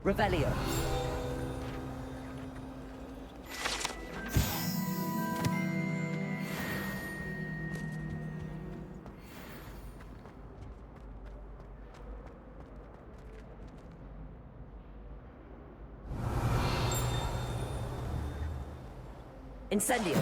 Revelio. Incendio.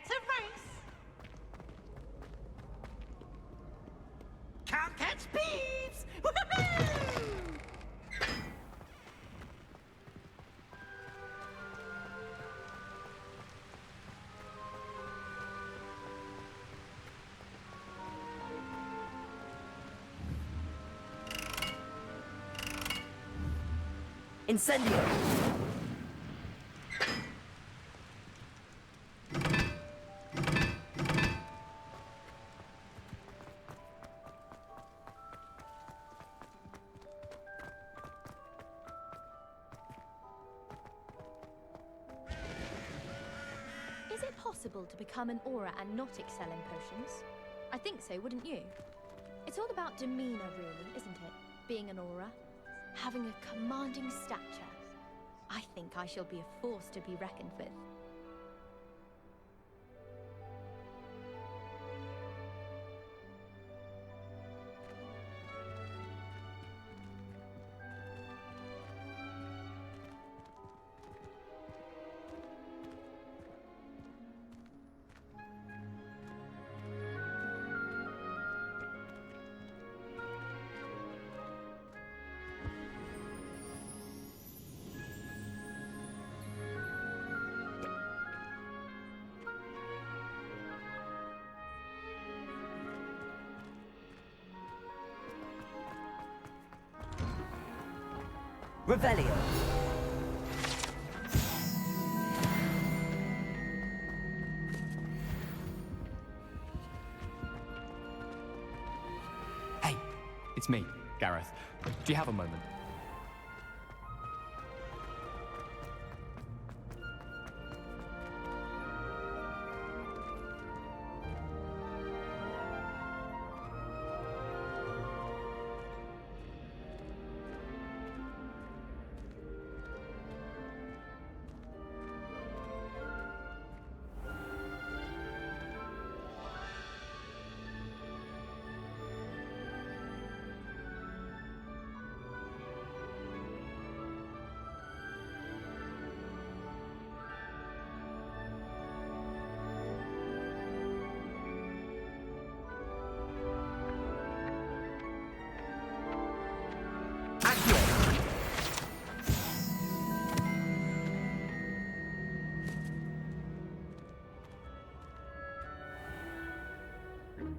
It's a race. Can't catch thieves. Woohoo! Incendio. Is it possible to become an aura and not excel in potions? I think so, wouldn't you? It's all about demeanor, really, isn't it? Being an aura. Having a commanding stature. I think I shall be a force to be reckoned with. Revelio. Hey, it's me, Gareth. Do you have a moment?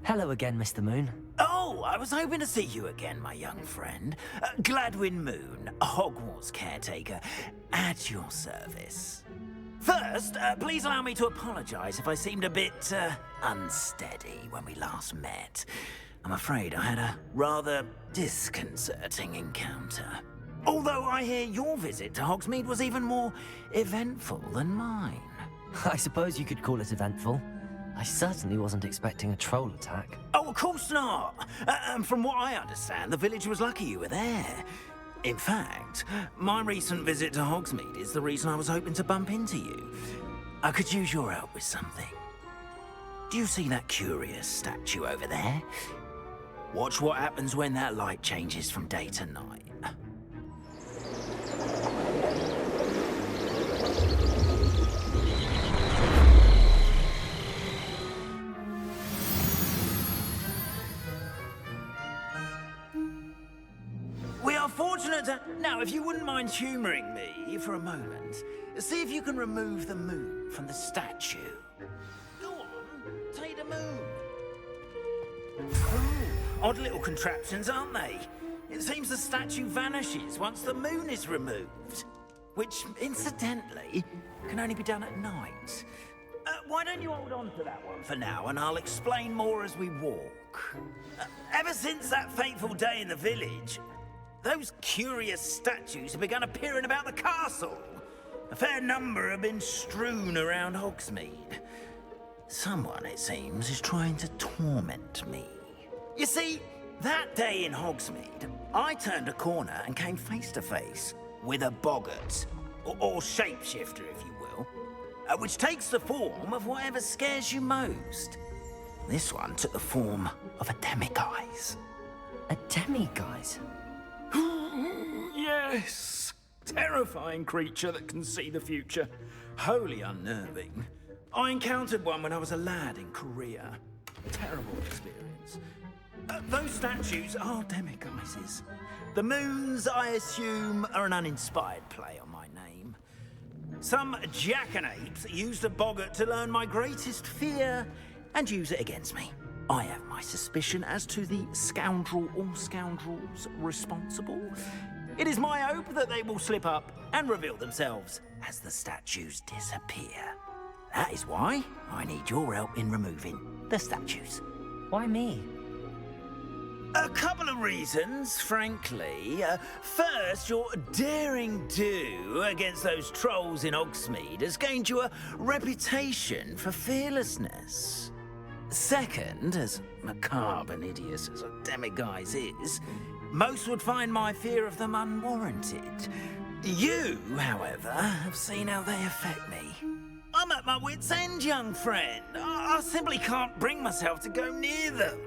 Hello again, Mr. Moon. Oh, I was hoping to see you again, my young friend. Gladwin Moon, Hogwarts caretaker, at your service. First, please allow me to apologize if I seemed a bit, unsteady when we last met. I'm afraid I had a rather disconcerting encounter. Although I hear your visit to Hogsmeade was even more eventful than mine. I suppose you could call it eventful. I certainly wasn't expecting a troll attack. Oh, of course not. From what I understand, the village was lucky you were there. In fact, my recent visit to Hogsmeade is the reason I was hoping to bump into you. I could use your help with something. Do you see that curious statue over there? Watch what happens when that light changes from day to night. Now, if you wouldn't mind humouring me for a moment, see if you can remove the moon from the statue. Go on, take the moon. Oh, odd little contraptions, aren't they? It seems the statue vanishes once the moon is removed. Which, incidentally, can only be done at night. Why don't you hold on to that one for now, and I'll explain more as we walk. Ever since that fateful day in the village, those curious statues have begun appearing about the castle. A fair number have been strewn around Hogsmeade. Someone, it seems, is trying to torment me. You see, that day in Hogsmeade, I turned a corner and came face to face with a boggart, or shapeshifter, if you will, which takes the form of whatever scares you most. This one took the form of a demiguise. A demiguise? Yes! Terrifying creature that can see the future. Wholly unnerving. I encountered one when I was a lad in Korea. Terrible experience. Those statues are demiguises. The moons, I assume, are an uninspired play on my name. Some jackanapes used a boggart to learn my greatest fear and use it against me. I have my suspicion as to the scoundrel or scoundrels responsible. It is my hope that they will slip up and reveal themselves as the statues disappear. That is why I need your help in removing the statues. Why me? A couple of reasons, frankly. First, your daring do against those trolls in Hogsmeade has gained you a reputation for fearlessness. Second, as macabre and hideous as a demiguise is, most would find my fear of them unwarranted. You, however, have seen how they affect me. I'm at my wit's end, young friend. I simply can't bring myself to go near them.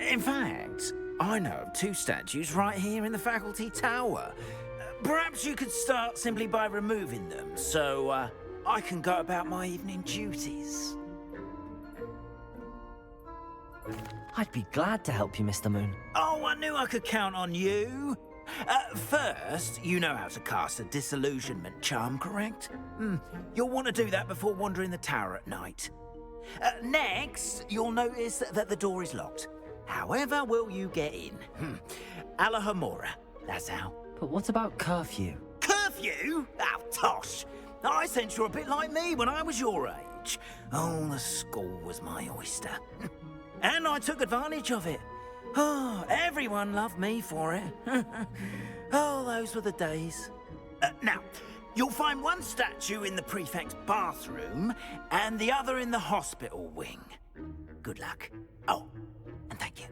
In fact, I know of two statues right here in the faculty tower. Perhaps you could start simply by removing them, so I can go about my evening duties. I'd be glad to help you, Mr. Moon. Oh, I knew I could count on you. First, you know how to cast a disillusionment charm, correct? You'll want to do that before wandering the tower at night. Next, you'll notice that the door is locked. However will you get in? Alahomora, that's how. But what about curfew? Curfew? Oh, tosh. I sense you're a bit like me when I was your age. Oh, the school was my oyster. And I took advantage of it. Oh, everyone loved me for it. Oh, those were the days. Now, you'll find one statue in the prefect's bathroom and the other in the hospital wing. Good luck. Oh, and thank you.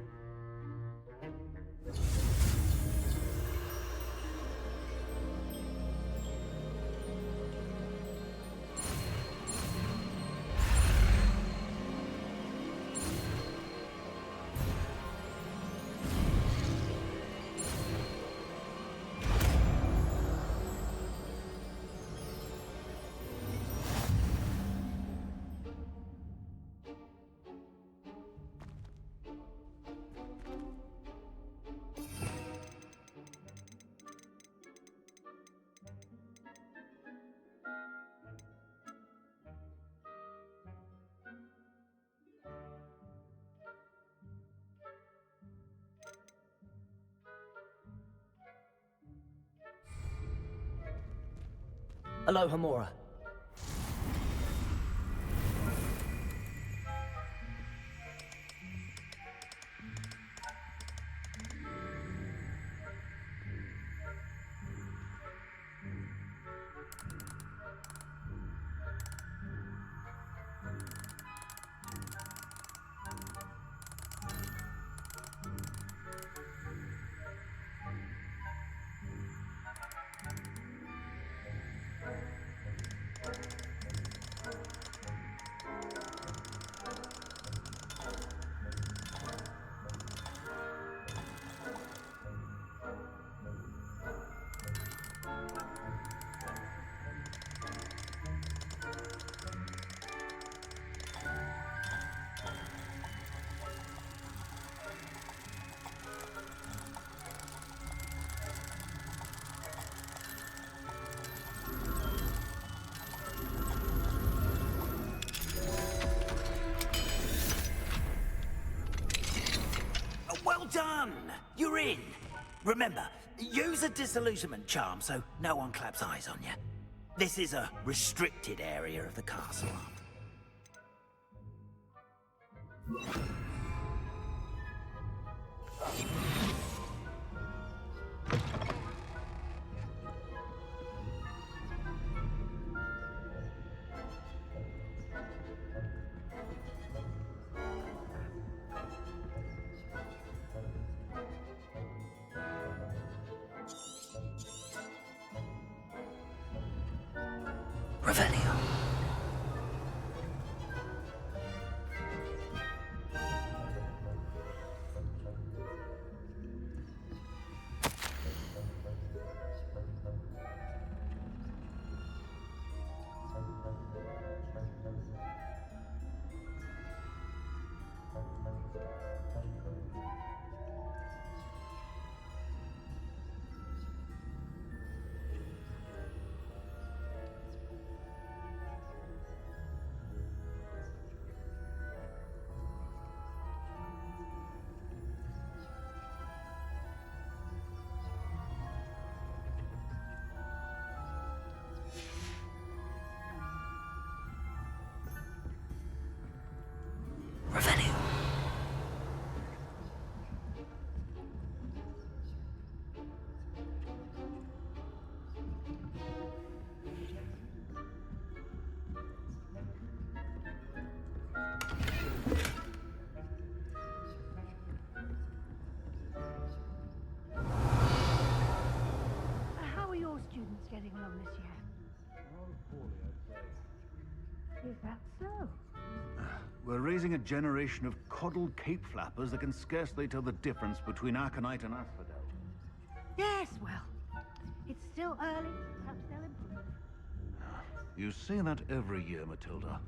Alohomora. You're in. Remember, use a disillusionment charm so no one claps eyes on you. This is a restricted area of the castle. Revelio. Revelio. How are your students getting along this year? Is that so? We're raising a generation of coddled cape flappers that can scarcely tell the difference between Aconite and Asphodel. Yes, well, it's still early. Perhaps they'll improve. You say that every year, Matilda.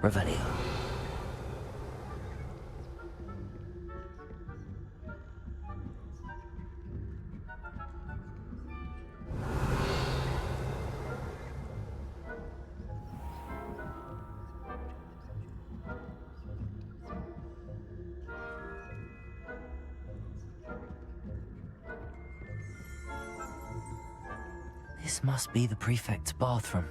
Revelio. This must be the prefect's bathroom.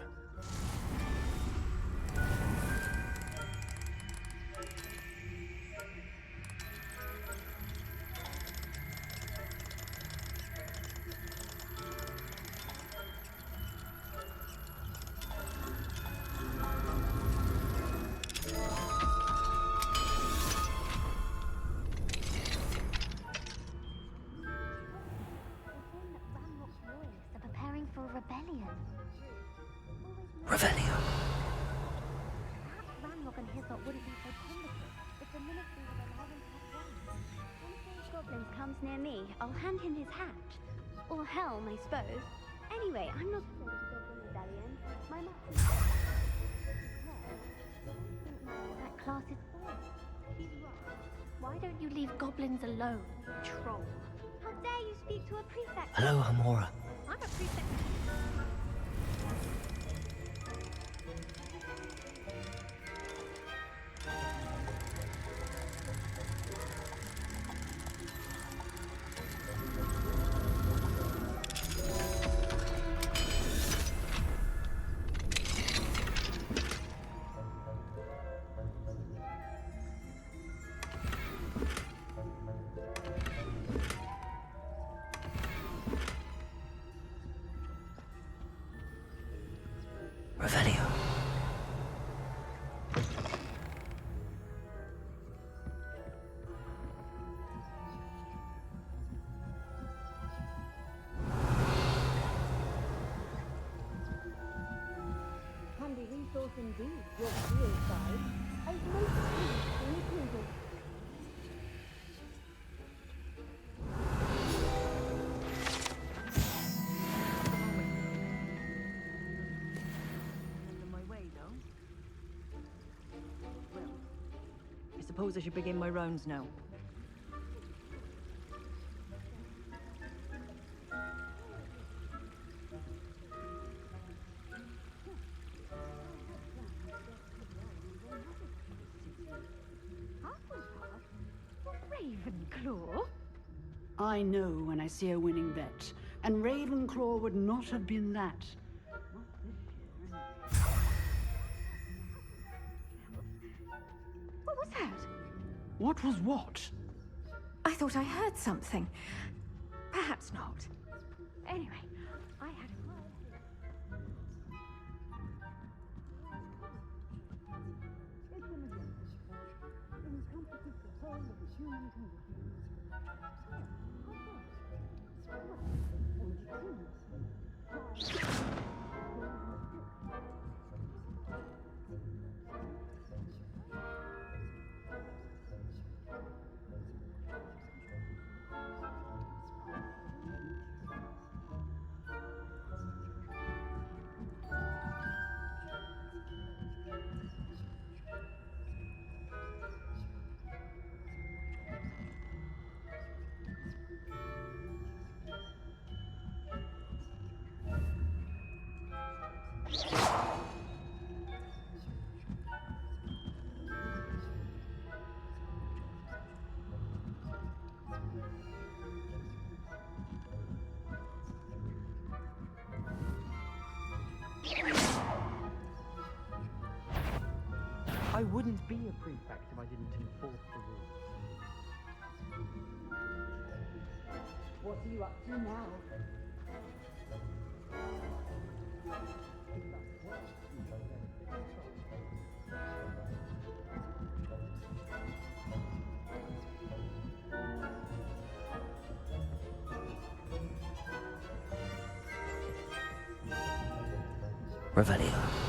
For rebellion. Revelio. Perhaps Ranrock and his lot wouldn't be so combative if the ministry would allow them to have guns. Once those goblins comes near me, I'll hand him his hat. Or helm, I suppose. Anyway, I'm not afraid of the goblin rebellion. My master... That class is for. He's right. Why don't you leave goblins alone, troll? How dare you speak to a prefect? Hello, Hamora. I'm a prefect. Revelio. Handy resource indeed, your field side. I've most fully included. I suppose I should begin my rounds now. Ravenclaw? I know when I see a winning bet, and Ravenclaw would not have been that. Not this year. What was that? What was what? I thought I heard something. Perhaps not. Anyway, I had I wouldn't be a prefect if I didn't enforce the rules. What are you up to now? Revelio.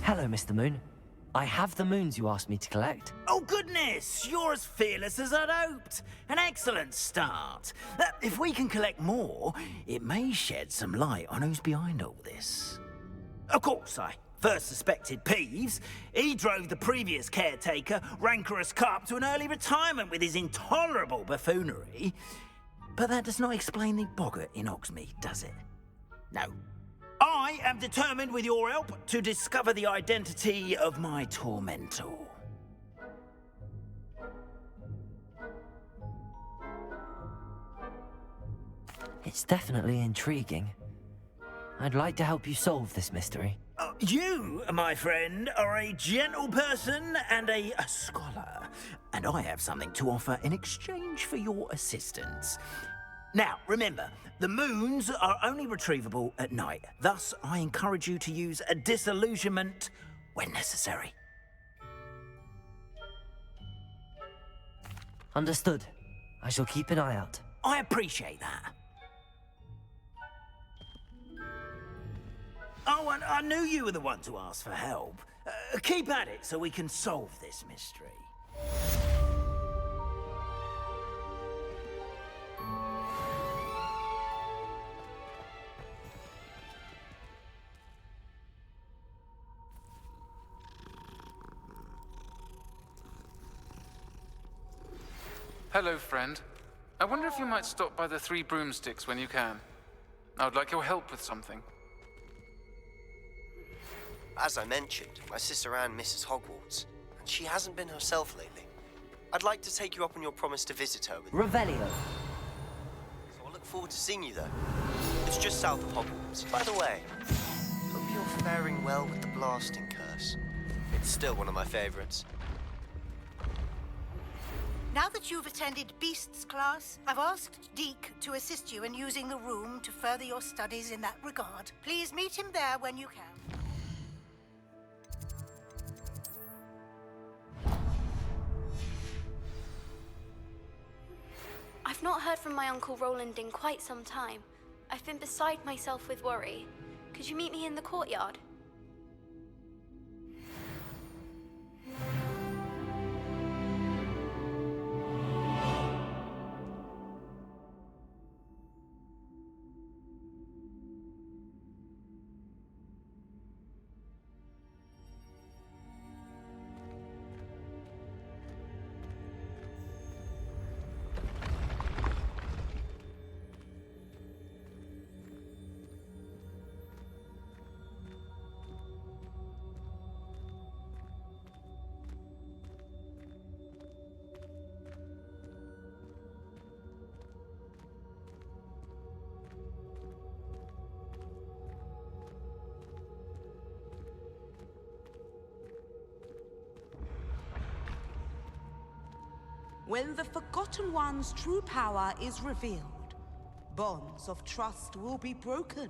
Hello, Mr. Moon. I have the moons you asked me to collect. Oh, goodness! You're as fearless as I'd hoped. An excellent start. If we can collect more, it may shed some light on who's behind all this. Of course, I first suspected Peeves. He drove the previous caretaker, Rancorous Carp, to an early retirement with his intolerable buffoonery. But that does not explain the boggart in Hogsmeade, does it? No. I am determined, with your help, to discover the identity of my tormentor. It's definitely intriguing. I'd like to help you solve this mystery. You, my friend, are a gentle person and a scholar, and I have something to offer in exchange for your assistance. Now, remember, the moons are only retrievable at night. Thus, I encourage you to use a disillusionment when necessary. Understood. I shall keep an eye out. I appreciate that. Oh, and I knew you were the one to ask for help. Keep at it so we can solve this mystery. Hello, friend. I wonder if you might stop by the Three Broomsticks when you can. I would like your help with something. As I mentioned, my sister Anne misses Hogwarts, and she hasn't been herself lately. I'd like to take you up on your promise to visit her with Revelio. So I'll look forward to seeing you, though. It's just south of Hogwarts. By the way, hope you're faring well with the blasting curse. It's still one of my favorites. Now that you've attended Beasts class, I've asked Deke to assist you in using the room to further your studies in that regard. Please meet him there when you can. I've not heard from my Uncle Roland in quite some time. I've been beside myself with worry. Could you meet me in the courtyard? When the Forgotten One's true power is revealed, bonds of trust will be broken.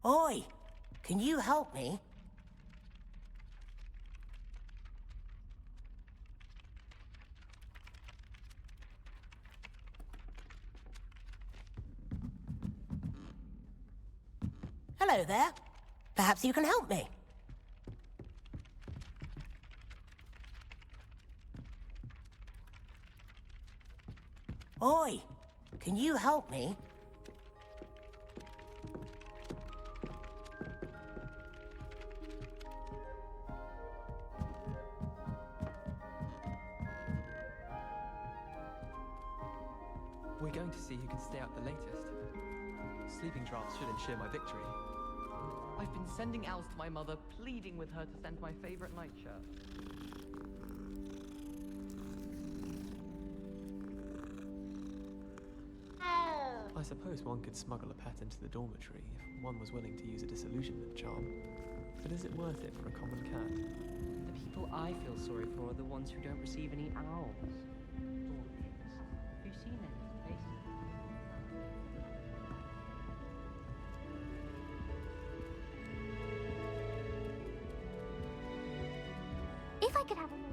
Oi! can you help me? Hello there. Perhaps you can help me. Oi, can you help me? We're going to see who can stay up the latest. Sleeping drafts should ensure my victory. I've been sending owls to my mother, pleading with her to send my favorite nightshirt. I suppose one could smuggle a pet into the dormitory if one was willing to use a disillusionment charm. But is it worth it for a common cat? The people I feel sorry for are the ones who don't receive any owls. Dormitories. Have you seen any places? If I could have a moment.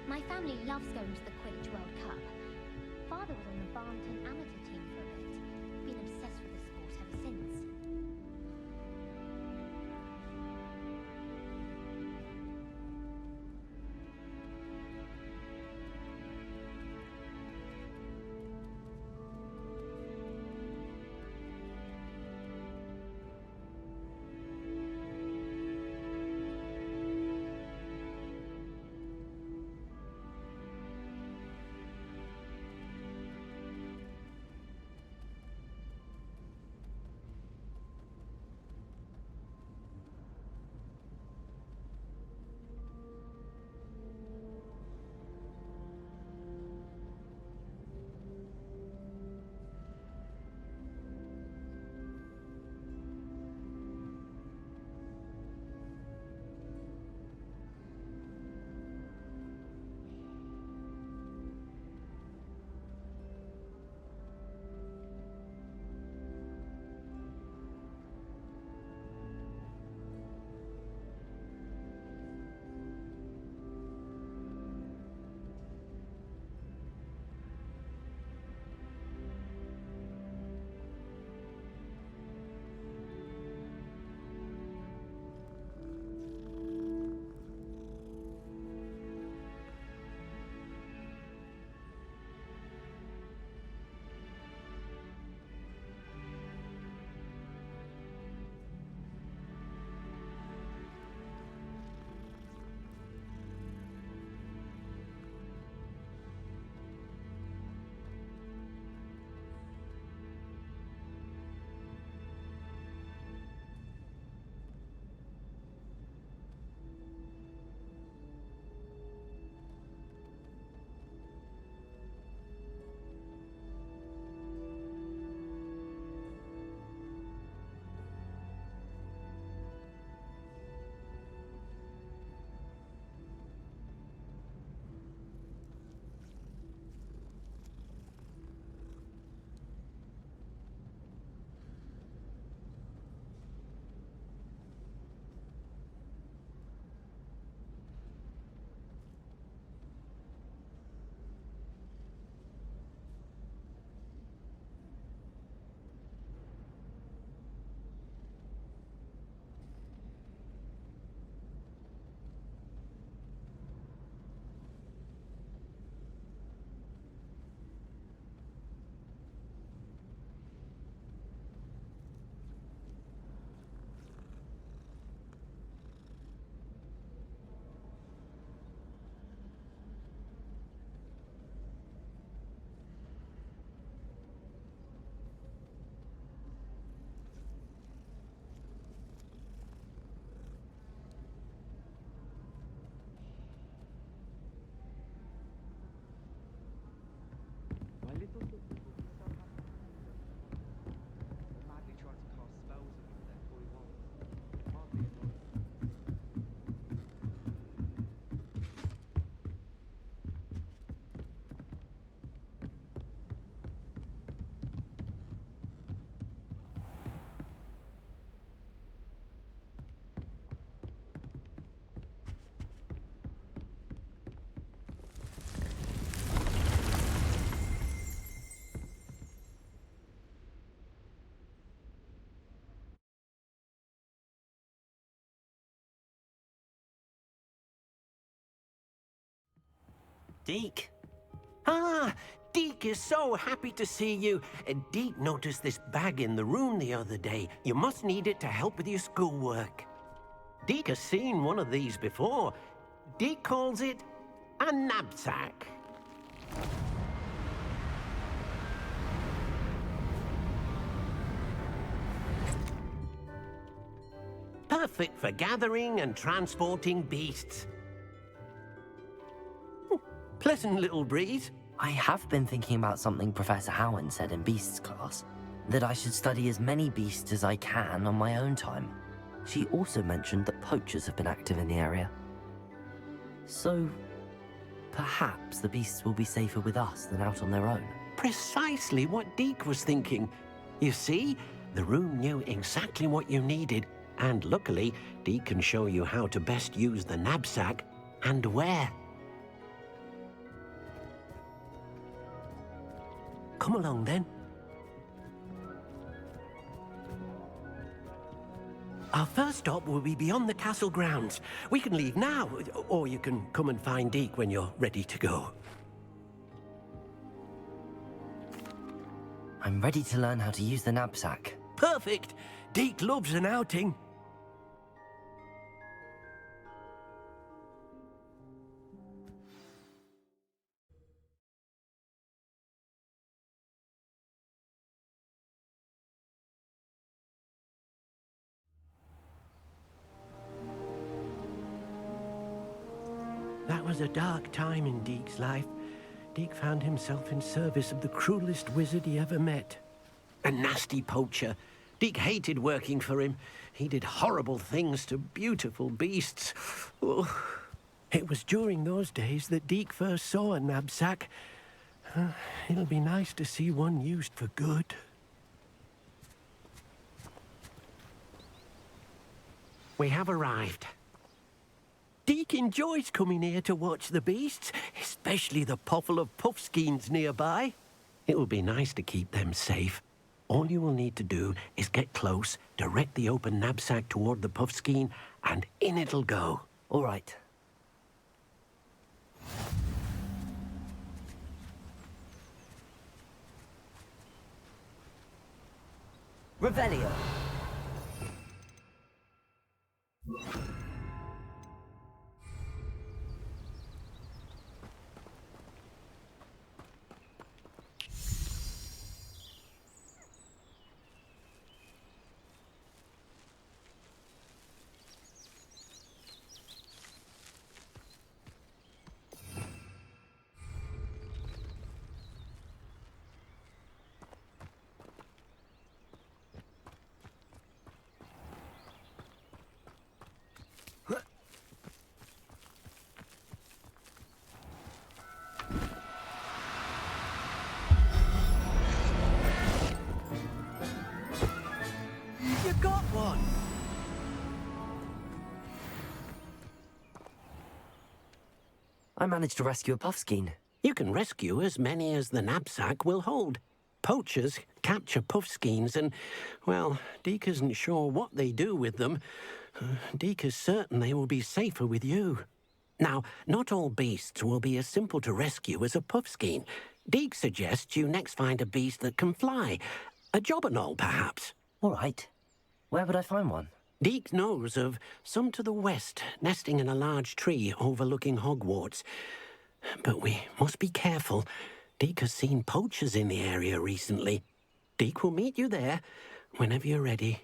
My family loves going to the Quidditch World Cup. Father was on the Barnton amateur team for a bit. Been obsessed with the sport ever since. Deke. Ah, Deke is so happy to see you. Deke noticed this bag in the room the other day. You must need it to help with your schoolwork. Deke has seen one of these before. Deke calls it a knapsack. Perfect for gathering and transporting beasts. Pleasant little breeze. I have been thinking about something Professor Howard said in Beasts class, that I should study as many beasts as I can on my own time. She also mentioned that poachers have been active in the area. So, perhaps the beasts will be safer with us than out on their own. Precisely what Deke was thinking. You see, the room knew exactly what you needed, and luckily, Deke can show you how to best use the knapsack and where. Come along, then. Our first stop will be beyond the castle grounds. We can leave now, or you can come and find Deke when you're ready to go. I'm ready to learn how to use the knapsack. Perfect! Deke loves an outing. That was a dark time in Deke's life. Deke found himself in service of the cruelest wizard he ever met. A nasty poacher. Deke hated working for him. He did horrible things to beautiful beasts. Oh. It was during those days that Deke first saw a knapsack. It'll be nice to see one used for good. We have arrived. Deke enjoys coming here to watch the beasts, especially the potful of puffskeins nearby. It will be nice to keep them safe. All you will need to do is get close, direct the open knapsack toward the puffskein, and in it'll go. All right. Revelio. You got one! I managed to rescue a puffskein. You can rescue as many as the knapsack will hold. Poachers capture puffskeins and, well, Deke isn't sure what they do with them. Deke is certain they will be safer with you. Now, not all beasts will be as simple to rescue as a puffskein. Deke suggests you next find a beast that can fly. A jobberknoll, perhaps. All right. Where would I find one? Deke knows of some to the west, nesting in a large tree overlooking Hogwarts. But we must be careful. Deke has seen poachers in the area recently. Deke will meet you there whenever you're ready.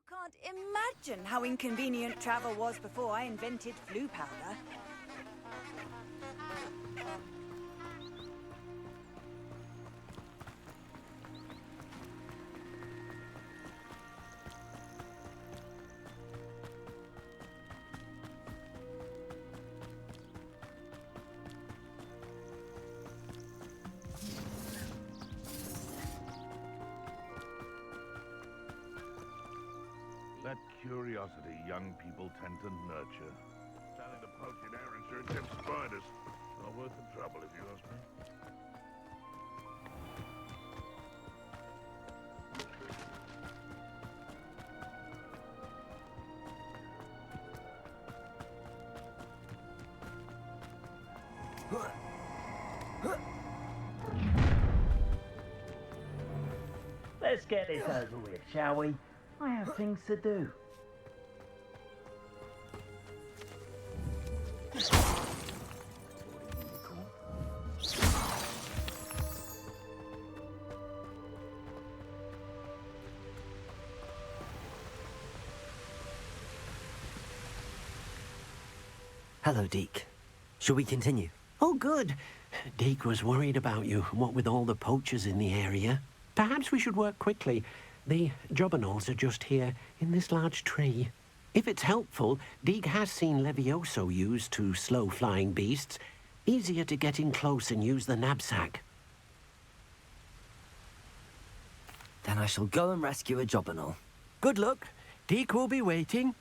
Can't imagine how inconvenient travel was before I invented flu powder. curiosity young people tend to nurture. Standing to poke in air and sure it gets spiders. Not worth the trouble, if you ask me. Let's get this over with, shall we? I have things to do. Hello, Deke. Shall we continue? Oh, good. Deke was worried about you, what with all the poachers in the area. Perhaps we should work quickly. The jobberknolls are just here, in this large tree. If it's helpful, Deke has seen Levioso used to slow flying beasts. Easier to get in close and use the knapsack. Then I shall go and rescue a jobberknoll. Good luck. Deke will be waiting.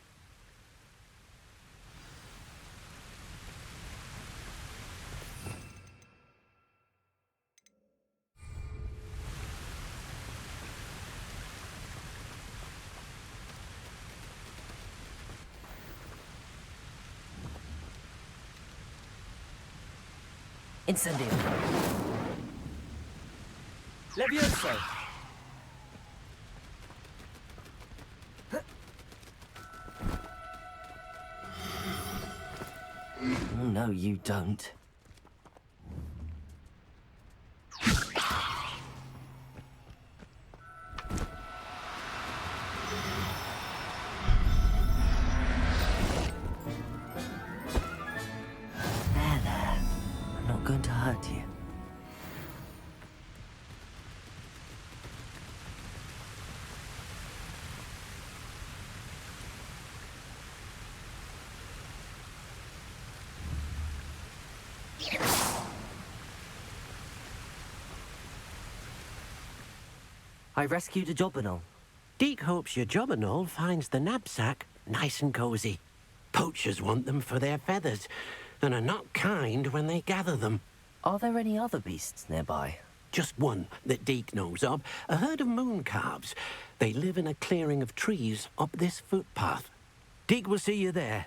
Incendio. Levioso. Oh, no, you don't. Going to hurt you. I rescued a jobberknoll. Deke hopes your jobberknoll finds the knapsack nice and cozy. Poachers want them for their feathers, and are not kind when they gather them. Are there any other beasts nearby? Just one that Deke knows of, a herd of moon calves. They live in a clearing of trees up this footpath. Deke will see you there.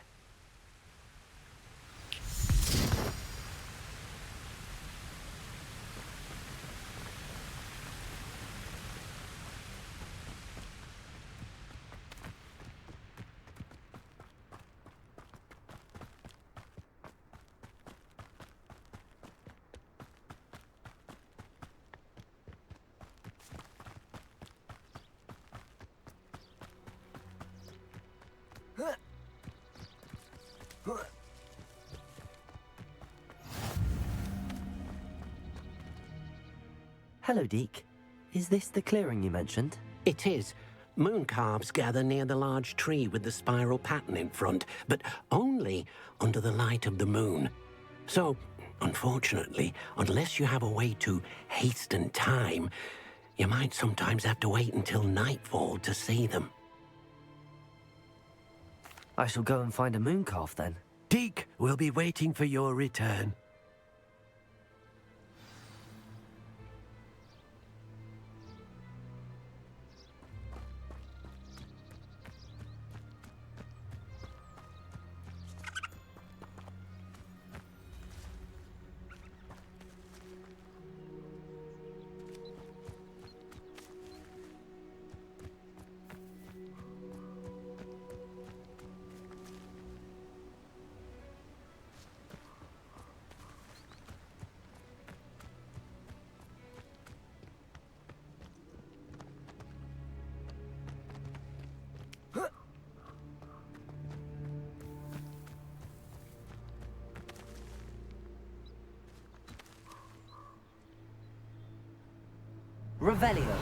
Hello, Deke. Is this the clearing you mentioned? It is. Moon calves gather near the large tree with the spiral pattern in front, but only under the light of the moon. So, unfortunately, unless you have a way to hasten time, you might sometimes have to wait until nightfall to see them. I shall go and find a moon calf then. Deke will be waiting for your return. Revelio.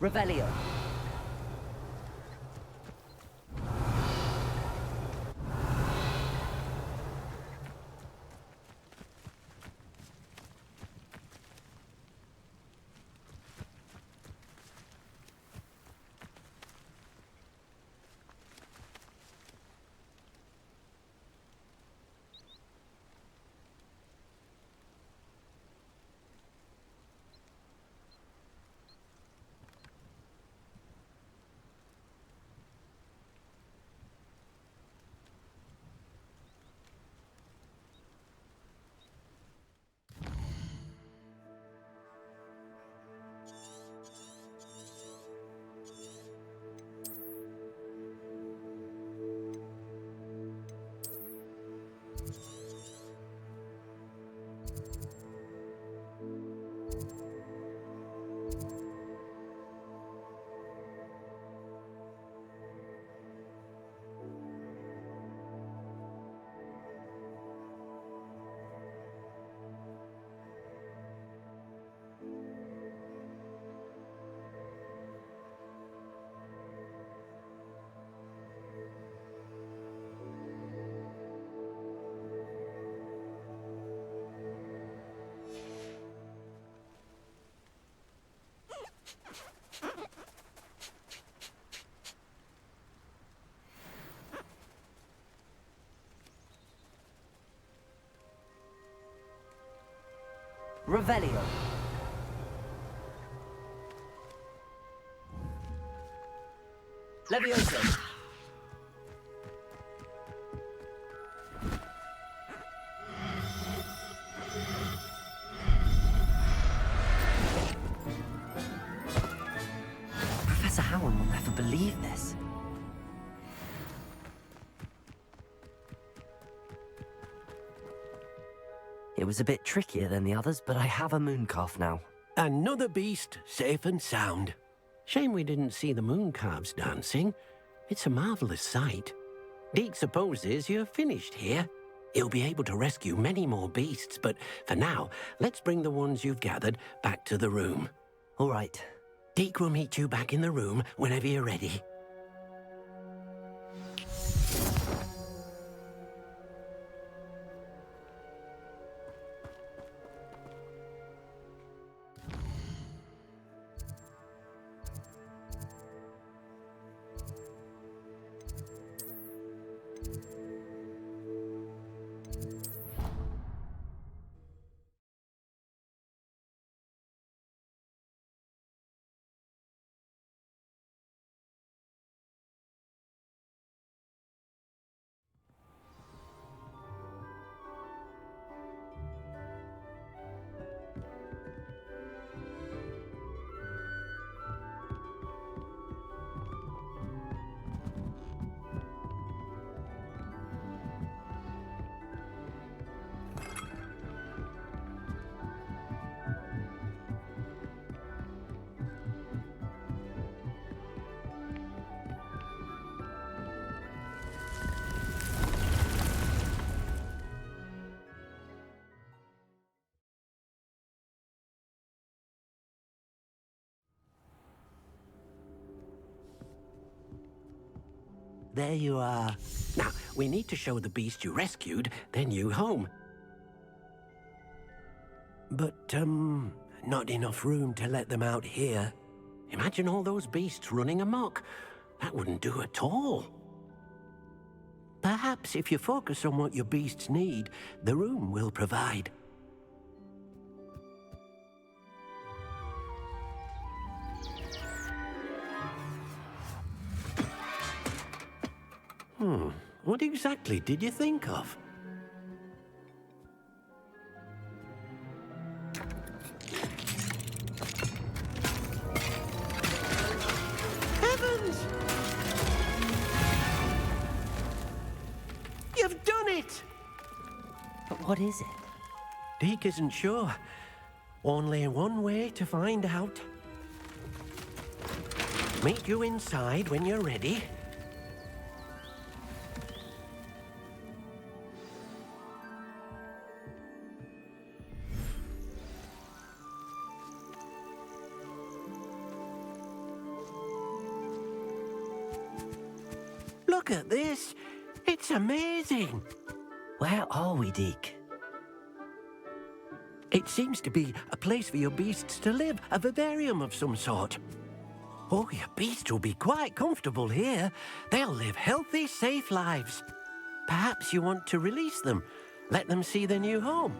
Revelio. Revelio. Levioso. Professor Howard will never believe this. It was a bit trickier than the others, but I have a moon calf now. Another beast, safe and sound. Shame we didn't see the moon calves dancing. It's a marvelous sight. Deke supposes you're finished here. He'll be able to rescue many more beasts, but for now, let's bring the ones you've gathered back to the room. All right. Deke will meet you back in the room whenever you're ready. There you are. Now, we need to show the beast you rescued their new home. But, not enough room to let them out here. Imagine all those beasts running amok. That wouldn't do at all. Perhaps if you focus on what your beasts need, the room will provide. What exactly did you think of? Heavens! You've done it! But what is it? Deke isn't sure. Only one way to find out. Meet you inside when you're ready. Look at this. It's amazing. Where are we, Deke? It seems to be a place for your beasts to live, a vivarium of some sort. Oh, your beasts will be quite comfortable here. They'll live healthy, safe lives. Perhaps you want to release them, let them see their new home.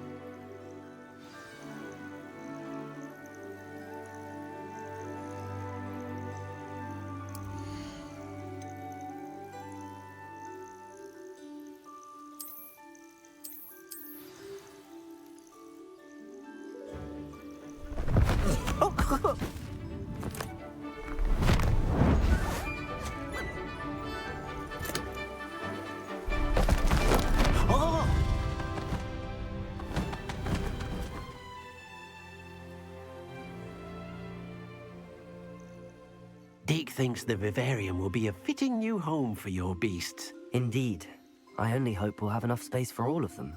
Deke thinks the vivarium will be a fitting new home for your beasts. Indeed. I only hope we'll have enough space for all of them.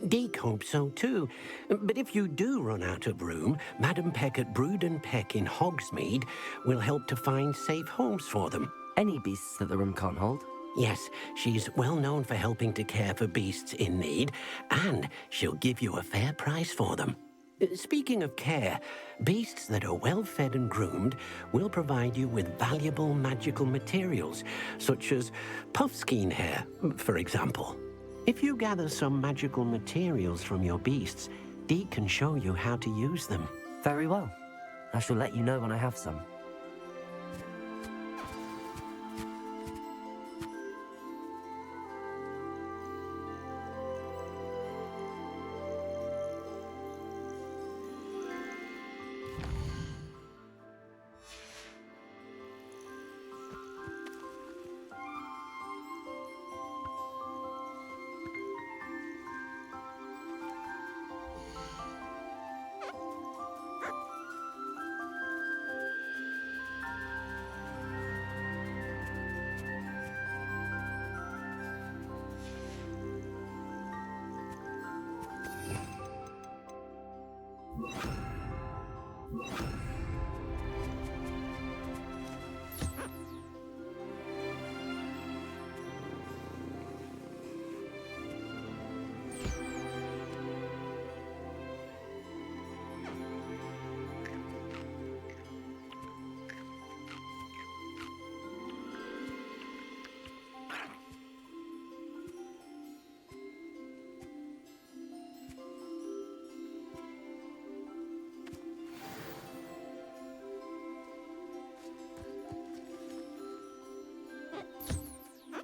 Deke hopes so too. But if you do run out of room, Madam Peck at Brood and Peck in Hogsmeade will help to find safe homes for them. Any beasts that the room can't hold? Yes, she's well known for helping to care for beasts in need, and she'll give you a fair price for them. Speaking of care, beasts that are well fed and groomed will provide you with valuable magical materials, such as puffskein hair, for example. If you gather some magical materials from your beasts, Deke can show you how to use them. Very well. I shall let you know when I have some.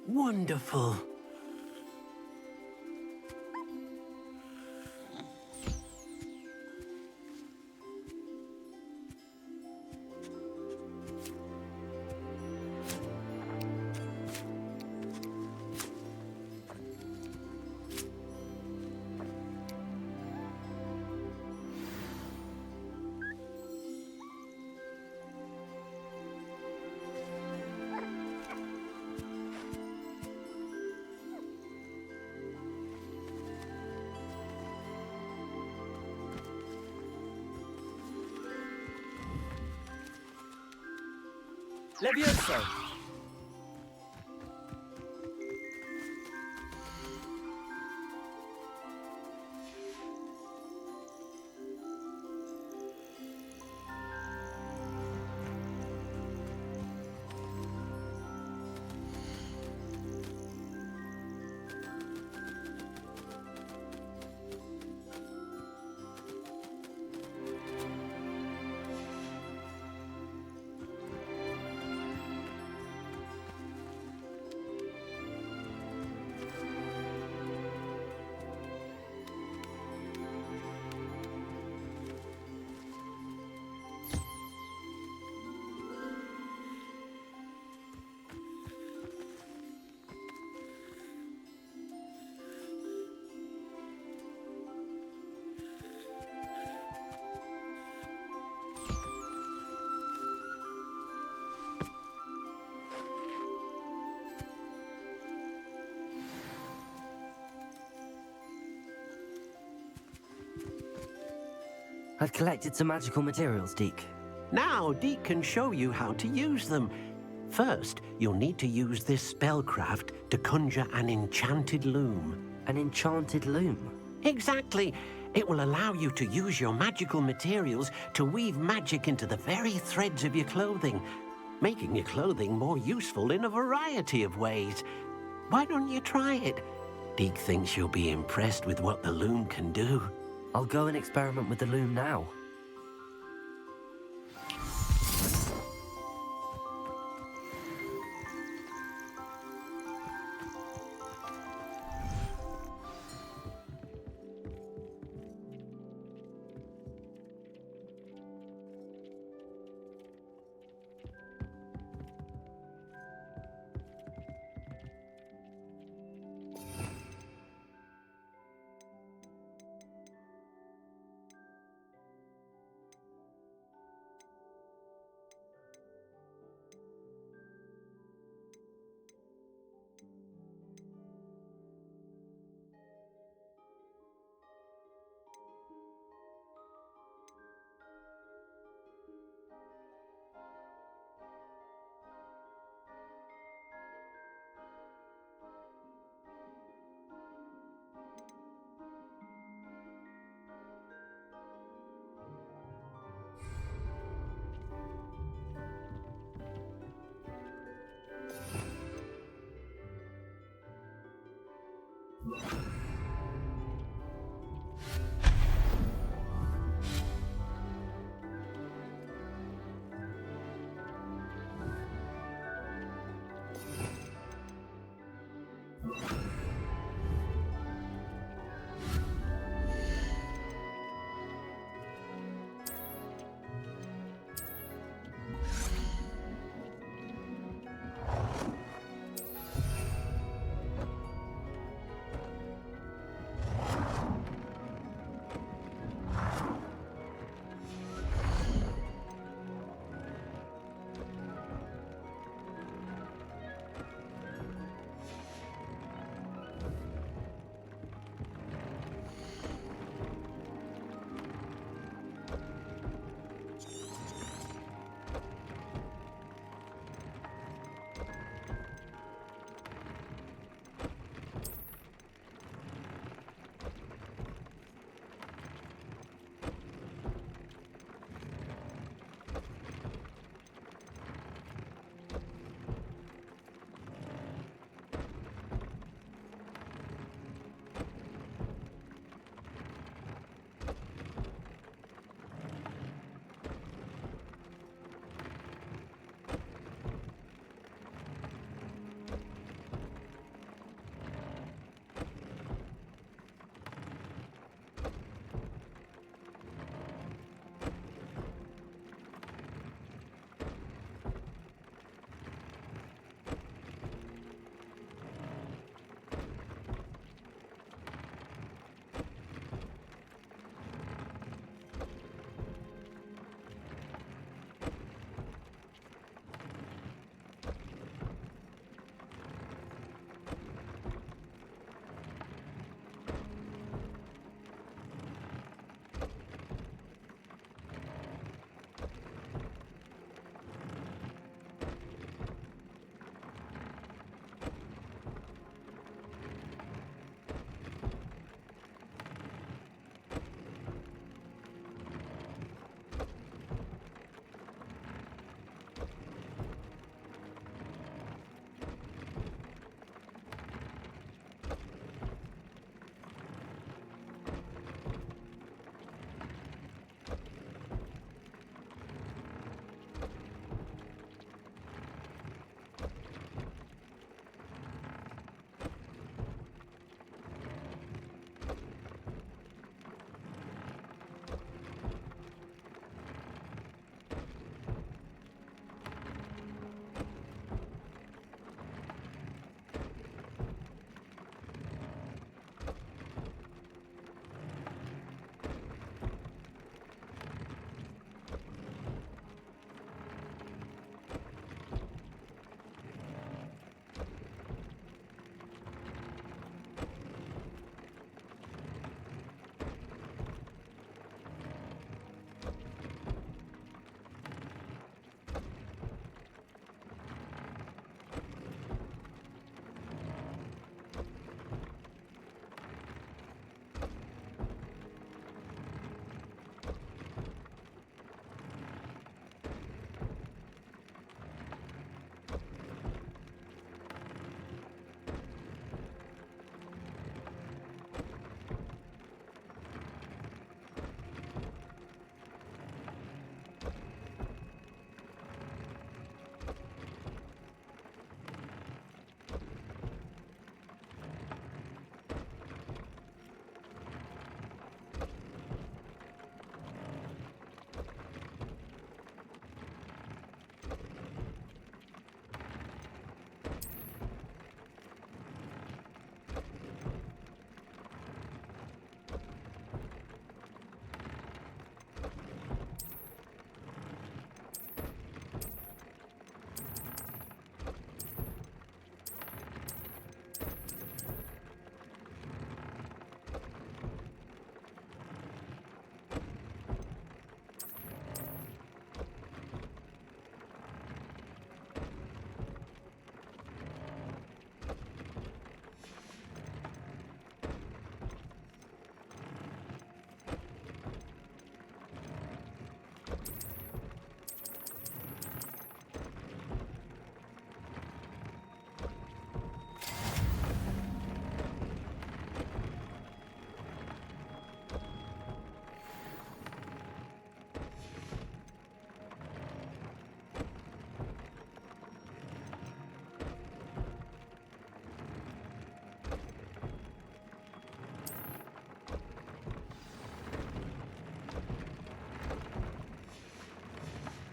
Wonderful. Levioso! I've collected some magical materials, Deke. Now Deke can show you how to use them. First, you'll need to use this spellcraft to conjure an enchanted loom. An enchanted loom? Exactly. It will allow you to use your magical materials to weave magic into the very threads of your clothing, making your clothing more useful in a variety of ways. Why don't you try it? Deke thinks you'll be impressed with what the loom can do. I'll go and experiment with the loom now.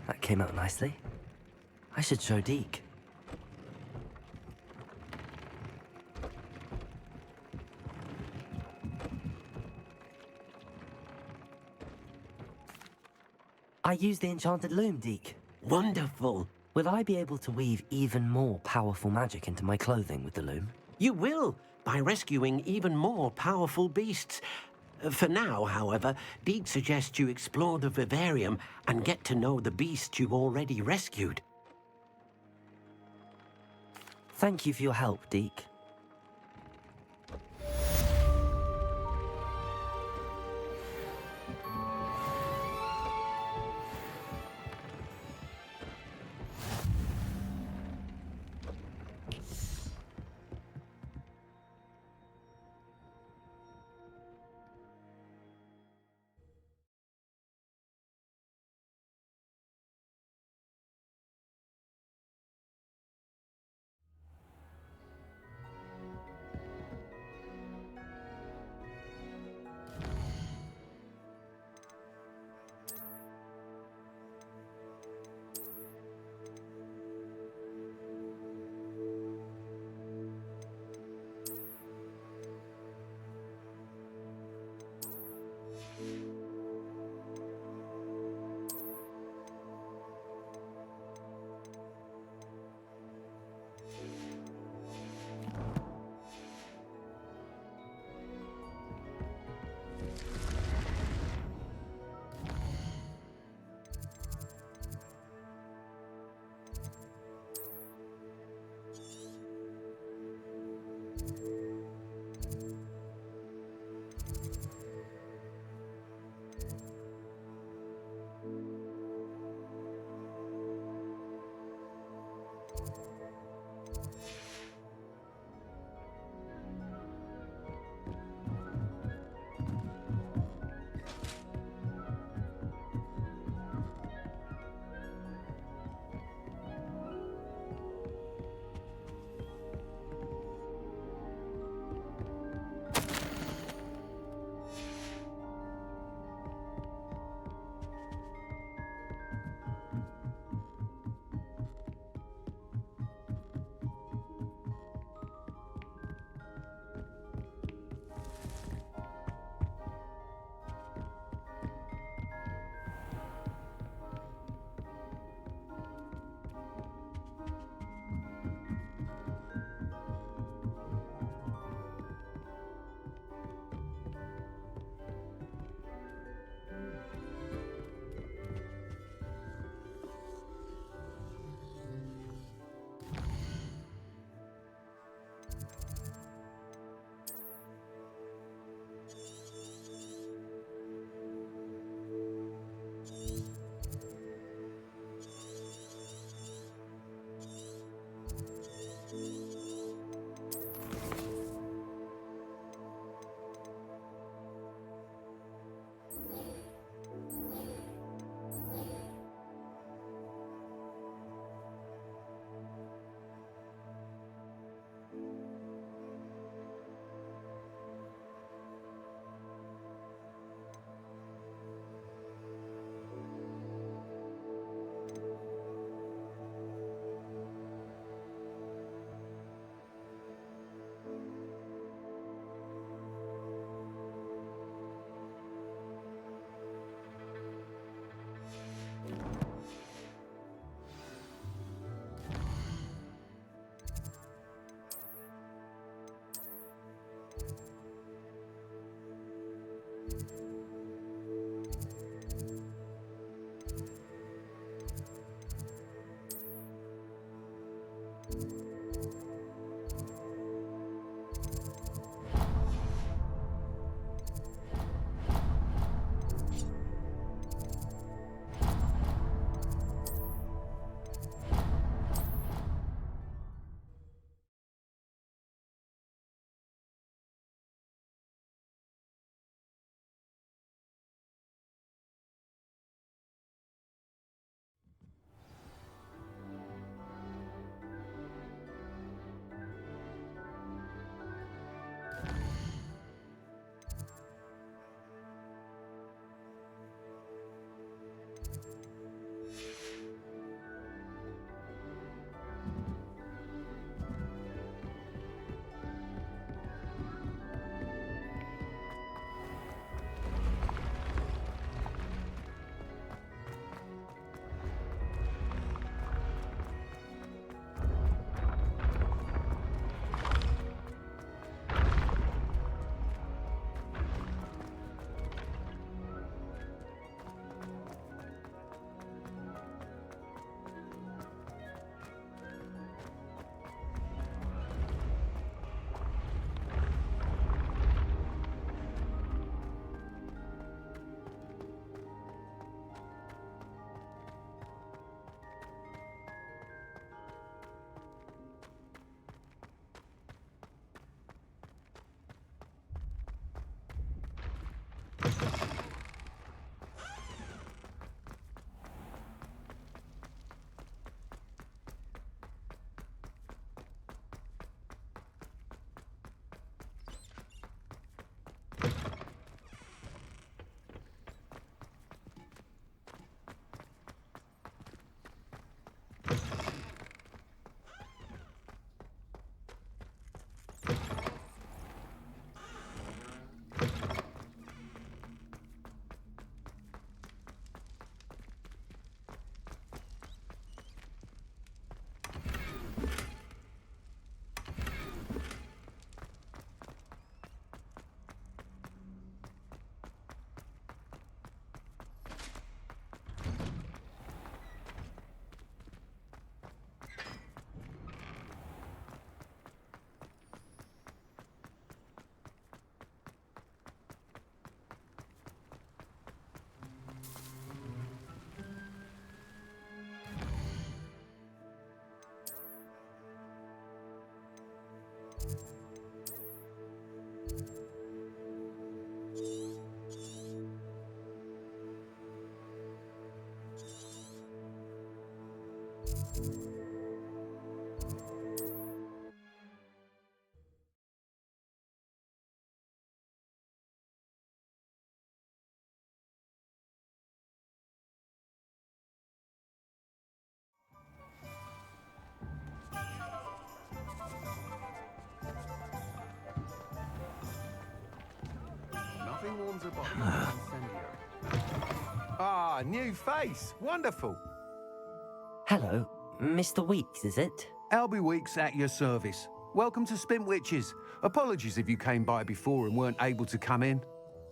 That came out nicely. I should show Deke. I used the enchanted loom, Deke. Wonderful. Will I be able to weave even more powerful magic into my clothing with the loom? You will, by rescuing even more powerful beasts. For now, however, Deke suggests you explore the vivarium and get to know the beasts you already rescued. Thank you for your help, Deke. Nothing warms a body like incendiary. Ah, new face. Wonderful. Hello, Mr. Weeks, is it? Albie Weeks at your service. Welcome to Spintwitches. Apologies if you came by before and weren't able to come in.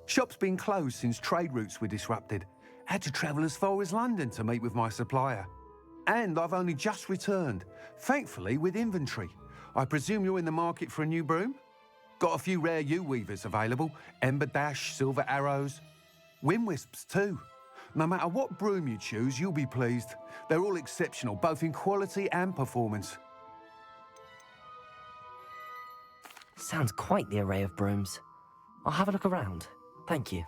Shop's been closed since trade routes were disrupted. Had to travel as far as London to meet with my supplier. And I've only just returned, thankfully with inventory. I presume you're in the market for a new broom? Got a few rare U-weavers available. Ember Dash, Silver Arrows. Wind Wisps too. No matter what broom you choose, you'll be pleased. They're all exceptional, both in quality and performance. Sounds quite the array of brooms. I'll have a look around. Thank you.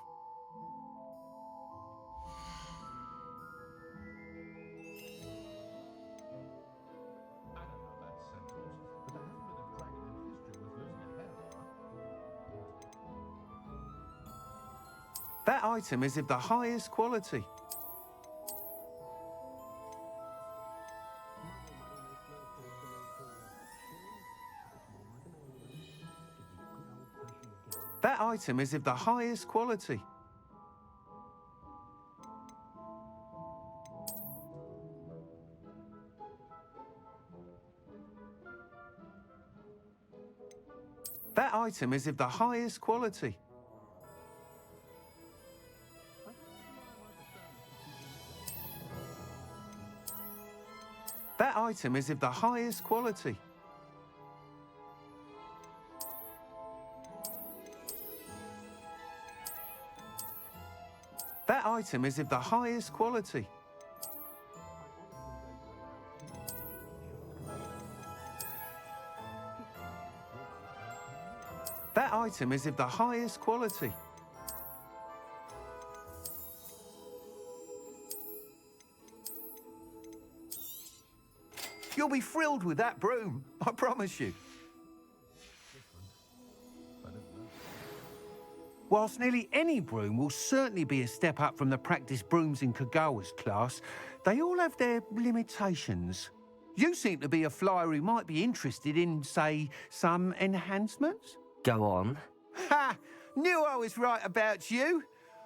That item is of the highest quality. That item is of the highest quality. That item is of the highest quality. That item is of the highest quality. That item is of the highest quality. That item is of the highest quality. You'll be thrilled with that broom, I promise you. Whilst nearly any broom will certainly be a step up from the practice brooms in Kagawa's class, they all have their limitations. You seem to be a flyer who might be interested in, say, some enhancements? Go on. Ha! Knew I was right about you.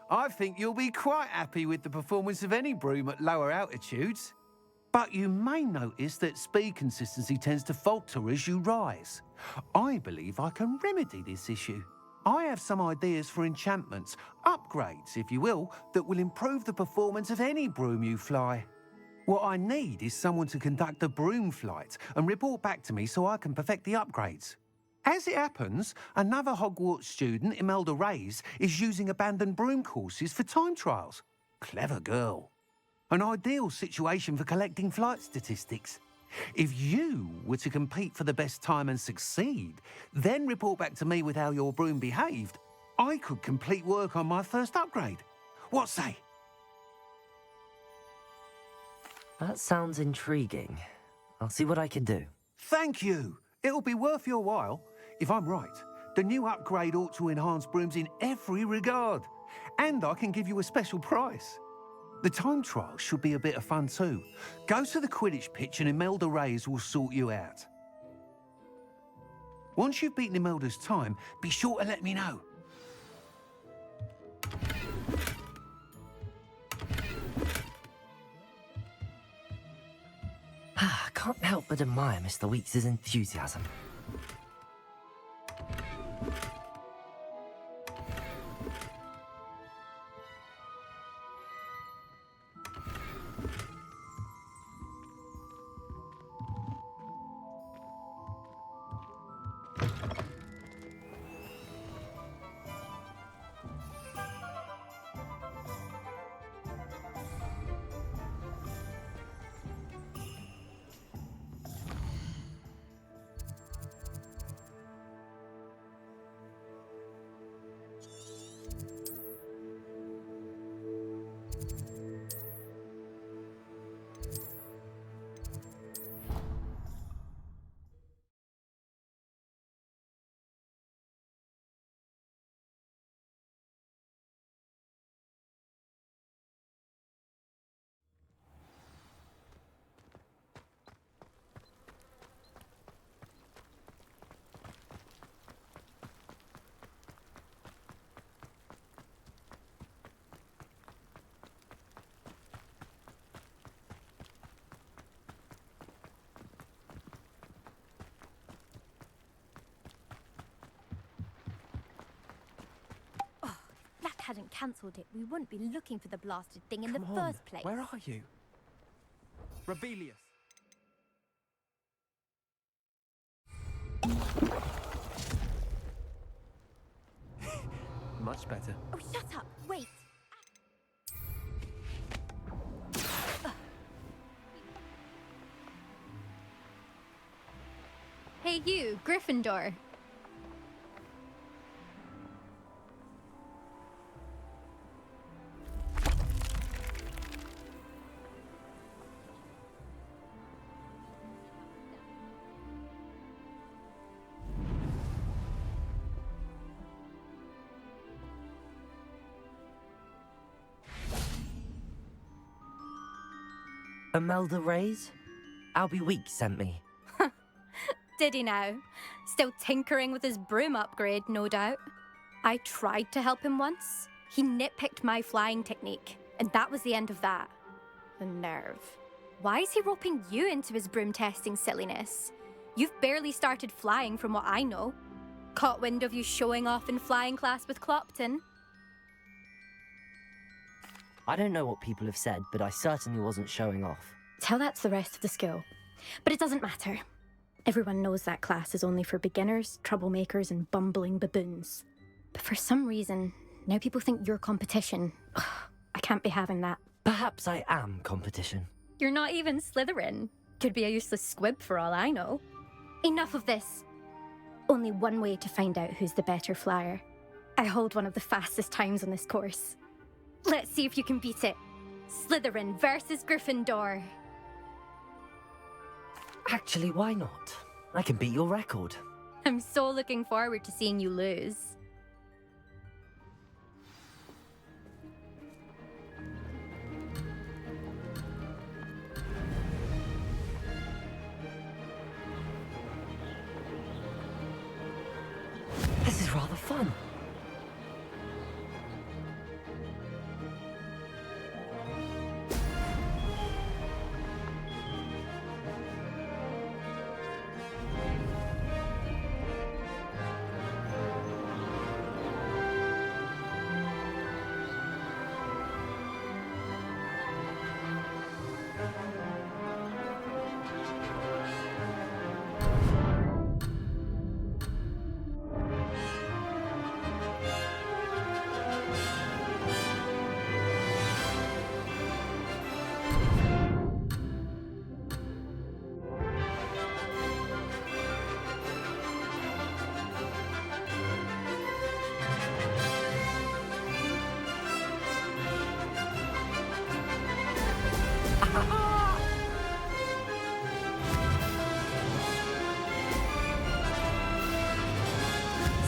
I think you'll be quite happy with the performance of any broom at lower altitudes. But you may notice that speed consistency tends to falter as you rise. I believe I can remedy this issue. I have some ideas for enchantments, upgrades, if you will, that will improve the performance of any broom you fly. What I need is someone to conduct a broom flight and report back to me so I can perfect the upgrades. As it happens, another Hogwarts student, Imelda Reyes, is using abandoned broom courses for time trials. Clever girl. An ideal situation for collecting flight statistics. If you were to compete for the best time and succeed, then report back to me with how your broom behaved, I could complete work on my first upgrade. What say? That sounds intriguing. I'll see what I can do. Thank you. It'll be worth your while. If I'm right, the new upgrade ought to enhance brooms in every regard. And I can give you a special price. The time trial should be a bit of fun too. Go to the Quidditch pitch and Imelda Reyes will sort you out. Once you've beaten Imelda's time, be sure to let me know. I can't help but admire Mr. Weeks' enthusiasm. hadn't cancelled it, we wouldn't be looking for the blasted thing in Come the on, first place. where are you? Rebellious. Much better. Oh, shut up! Wait! Hey you, Gryffindor. Imelda Reyes? Albie Weeks sent me. Did he now? Still tinkering with his broom upgrade, no doubt. I tried to help him once. He nitpicked my flying technique, and that was the end of that. The nerve. Why is he roping you into his broom testing silliness? You've barely started flying from what I know. Caught wind of you showing off in flying class with Clopton. I don't know what people have said, but I certainly wasn't showing off. Tell that to the rest of the school. But it doesn't matter. Everyone knows that class is only for beginners, troublemakers, and bumbling baboons. But for some reason, now people think you're competition. Ugh, I can't be having that. Perhaps I am competition. You're not even Slytherin. Could be a useless squib for all I know. Enough of this. Only one way to find out who's the better flyer. I hold one of the fastest times on this course. Let's see if you can beat it. Slytherin versus Gryffindor. Actually, why not? I can beat your record. I'm so looking forward to seeing you lose. This is rather fun.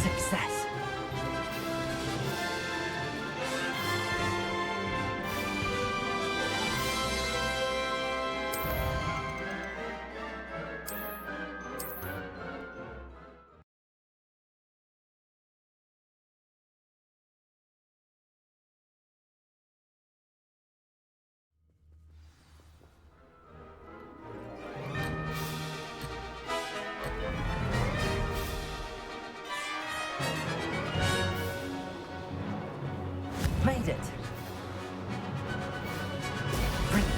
Success. Made it. Brilliant.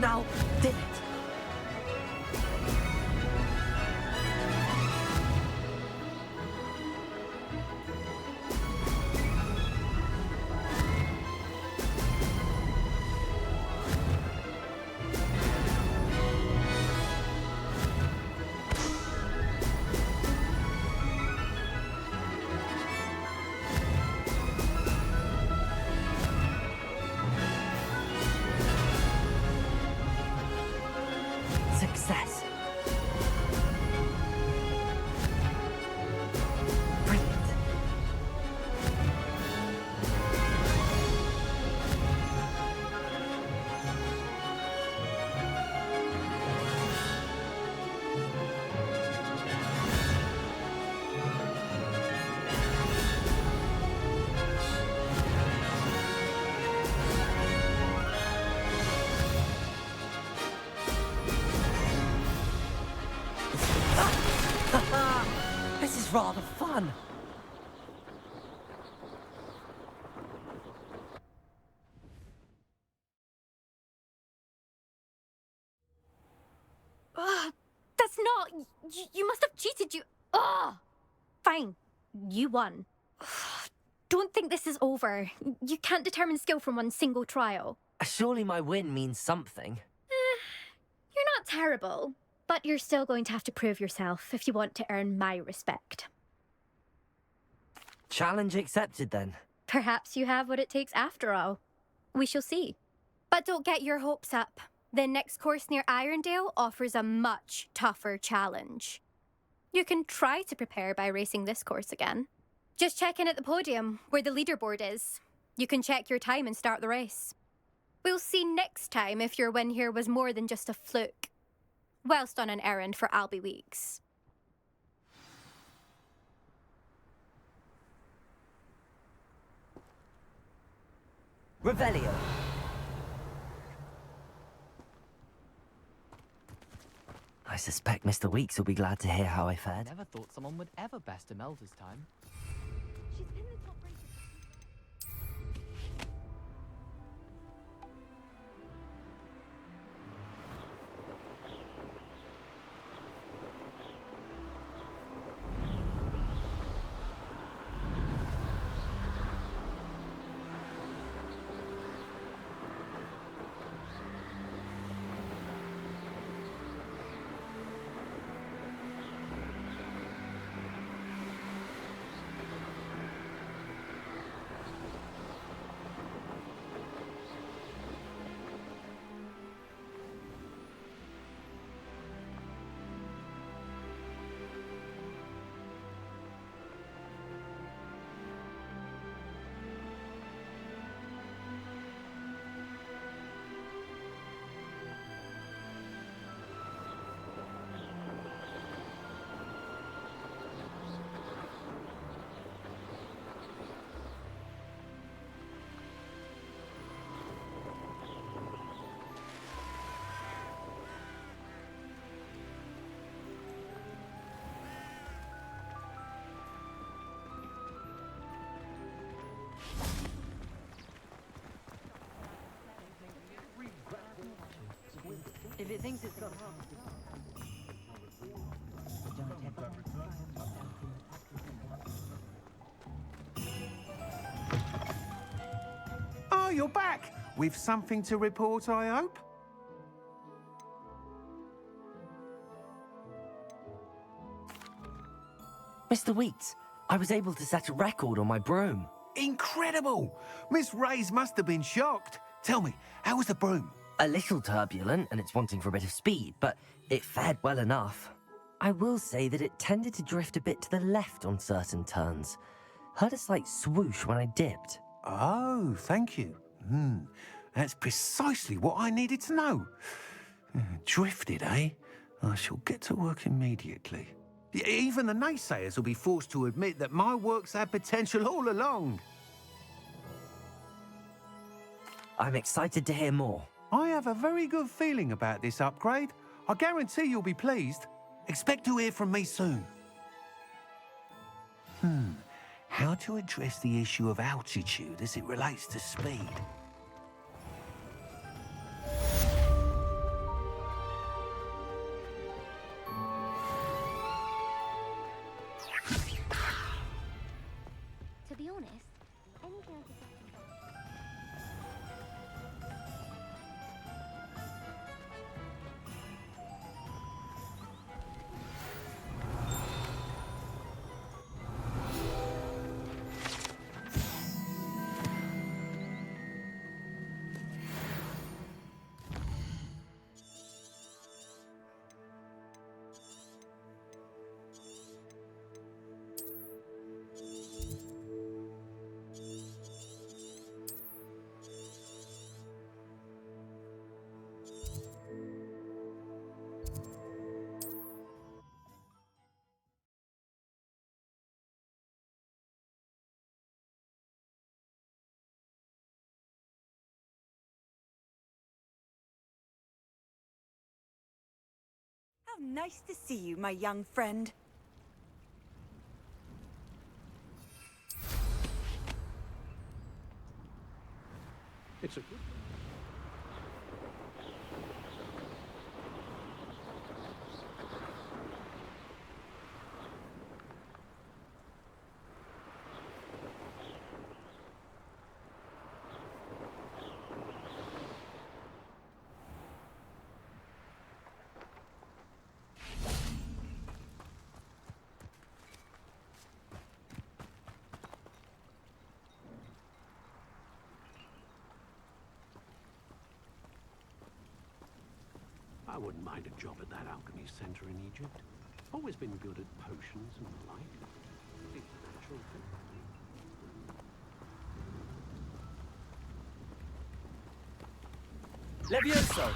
Now, did it. was rather fun. Ugh, that's not... You must have cheated, you... Ugh! Fine. You won. Don't think this is over. You can't determine skill from one single trial. Surely my win means something. You're not terrible, but you're still going to have to prove yourself if you want to earn my respect. Challenge accepted, then. Perhaps you have what it takes after all. We shall see. But don't get your hopes up. The next course near Irondale offers a much tougher challenge. You can try to prepare by racing this course again. Just check in at the podium, where the leaderboard is. You can check your time and start the race. We'll see next time if your win here was more than just a fluke. Whilst on an errand for Albie Weeks. Revelio. I suspect Mr. Weeks will be glad to hear how I fared. Never thought someone would ever best Imelda's time. She's been the top racer. If it thinks it's got Oh, you're back! With something to report, I hope? Mr. Weeks, I was able to set a record on my broom. Incredible! Miss Reyes must have been shocked. Tell me, how was the broom? A little turbulent, and it's wanting for a bit of speed, but it fared well enough. I will say that it tended to drift a bit to the left on certain turns. Heard a slight swoosh when I dipped. Oh, thank you. That's precisely what I needed to know. Drifted, eh? I shall get to work immediately. Even the naysayers will be forced to admit that my work's had potential all along. I'm excited to hear more. I have a very good feeling about this upgrade. I guarantee you'll be pleased. Expect to hear from me soon. How to address the issue of altitude as it relates to speed? To be honest, any chance of How nice to see you, my young friend. It's a good... I wouldn't mind a job at that alchemy center in Egypt. Always been good at potions and the like. It's a natural thing. Levioso!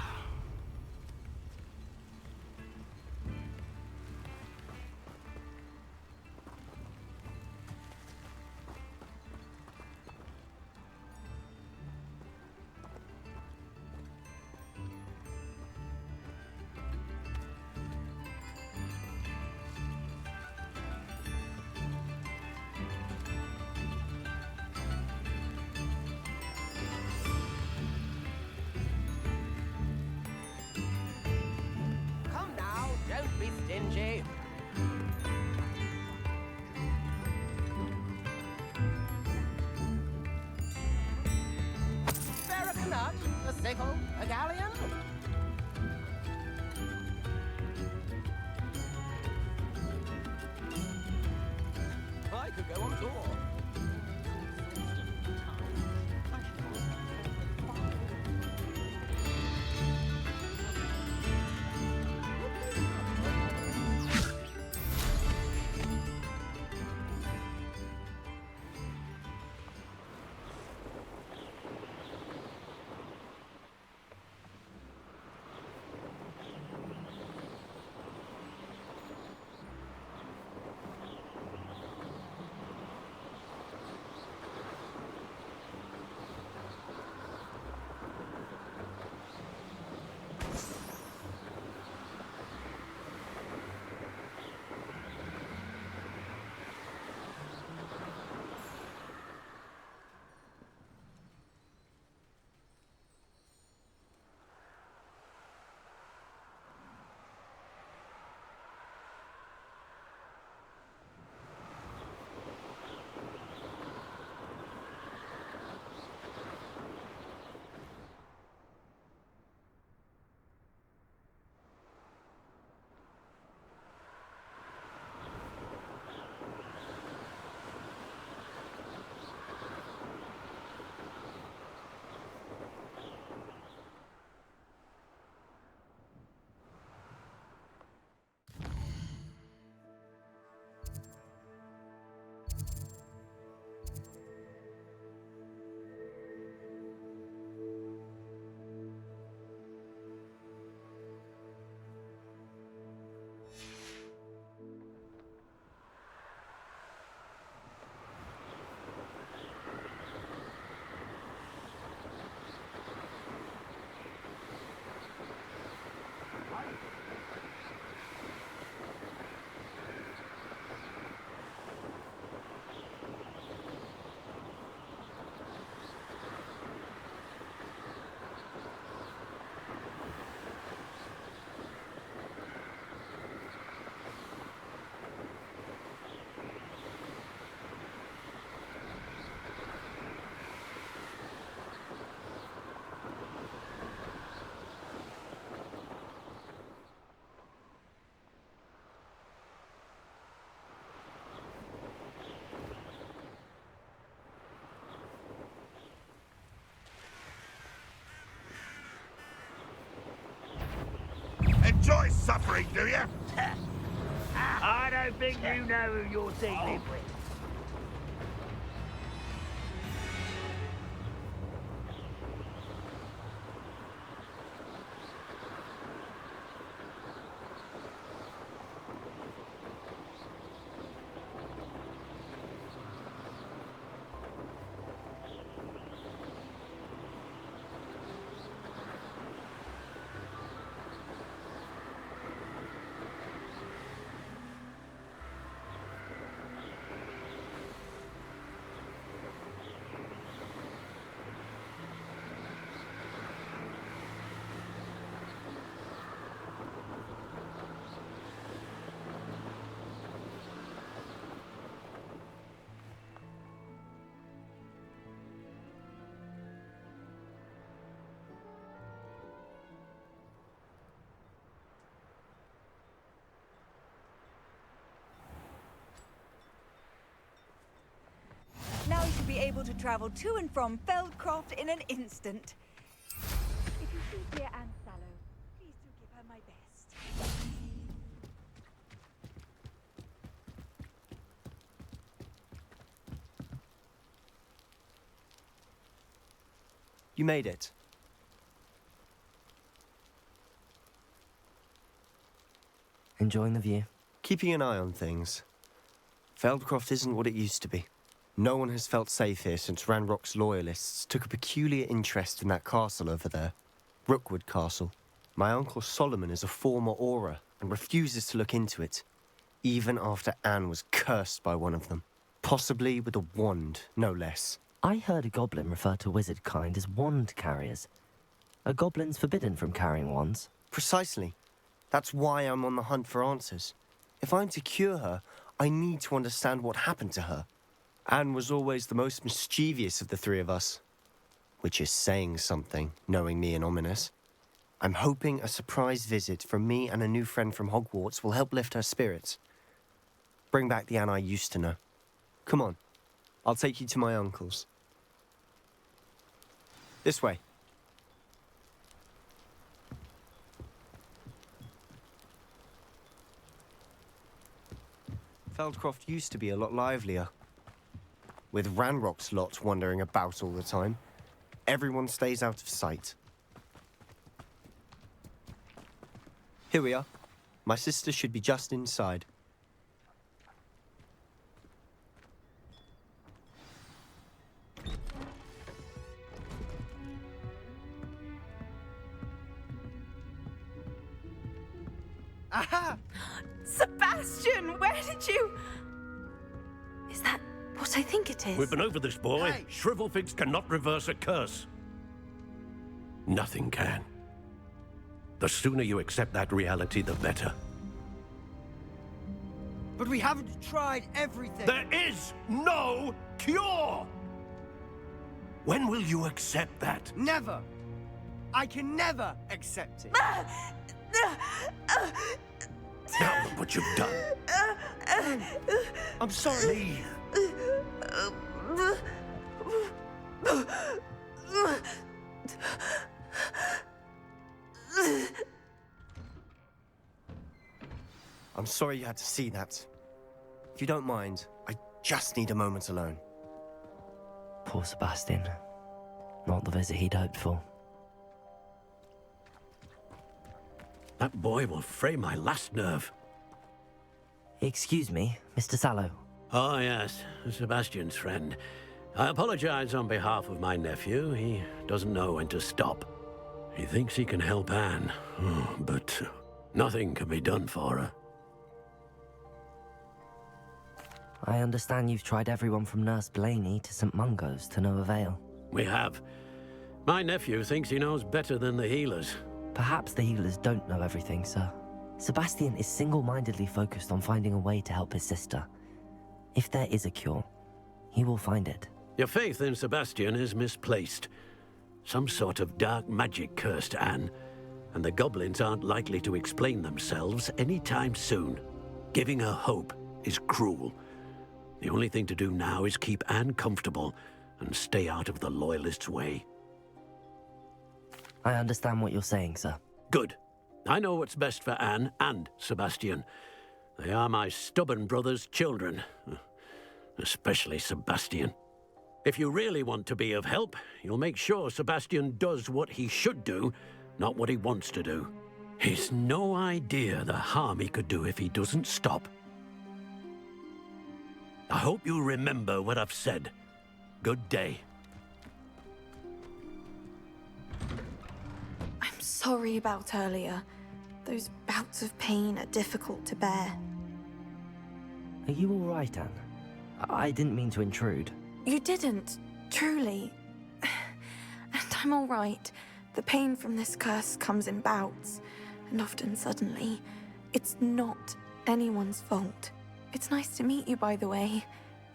Come now, don't be stingy. Spare a nut, a sickle, a galleon. I could go on tour. Enjoy suffering, do you? I don't think you know who you're dealing with. be able to travel to and from Feldcroft in an instant. If you see dear Anne Sallow, please do give her my best. You made it. Enjoying the view? Keeping an eye on things. Feldcroft isn't what it used to be. No one has felt safe here since Ranrock's loyalists took a peculiar interest in that castle over there. Rookwood Castle. My uncle Solomon is a former Auror and refuses to look into it, even after Anne was cursed by one of them. Possibly with a wand, no less. I heard a goblin refer to wizard kind as wand carriers. Are goblins forbidden from carrying wands? Precisely. That's why I'm on the hunt for answers. If I'm to cure her, I need to understand what happened to her. Anne was always the most mischievous of the three of us. Which is saying something, knowing me and ominous. I'm hoping a surprise visit from me and a new friend from Hogwarts will help lift her spirits. Bring back the Anne I used to know. Come on, I'll take you to my uncle's. This way. Feldcroft used to be a lot livelier. With Ranrock's lot wandering about all the time, everyone stays out of sight. Here we are. My sister should be just inside. Aha! Sebastian, where did you... Is that what I think it is? We've been over this, boy. Hey. Shrivelfigs cannot reverse a curse. Nothing can. The sooner you accept that reality, the better. But we haven't tried everything. There is no cure! When will you accept that? Never! I can never accept it. Now look what you've done. I'm sorry. I'm sorry you had to see that. If you don't mind, I just need a moment alone. Poor Sebastian. Not the visit he'd hoped for. That boy will fray my last nerve. Excuse me, Mr. Sallow. Oh, yes, Sebastian's friend. I apologize on behalf of my nephew. He doesn't know when to stop. He thinks he can help Anne, but nothing can be done for her. I understand you've tried everyone from Nurse Blaney to St. Mungo's to no avail. We have. My nephew thinks he knows better than the healers. Perhaps the healers don't know everything, sir. Sebastian is single-mindedly focused on finding a way to help his sister. If there is a cure, he will find it. Your faith in Sebastian is misplaced. Some sort of dark magic cursed Anne, and the goblins aren't likely to explain themselves anytime soon. Giving her hope is cruel. The only thing to do now is keep Anne comfortable and stay out of the Loyalists' way. I understand what you're saying, sir. Good. I know what's best for Anne and Sebastian. They are my stubborn brother's children. Especially Sebastian. If you really want to be of help, you'll make sure Sebastian does what he should do, not what he wants to do. He's no idea the harm he could do if he doesn't stop. I hope you remember what I've said. Good day. I'm sorry about earlier. Those bouts of pain are difficult to bear. Are you all right, Anne? I didn't mean to intrude. You didn't, truly. And I'm all right. The pain from this curse comes in bouts, and often suddenly. It's not anyone's fault. It's nice to meet you, by the way.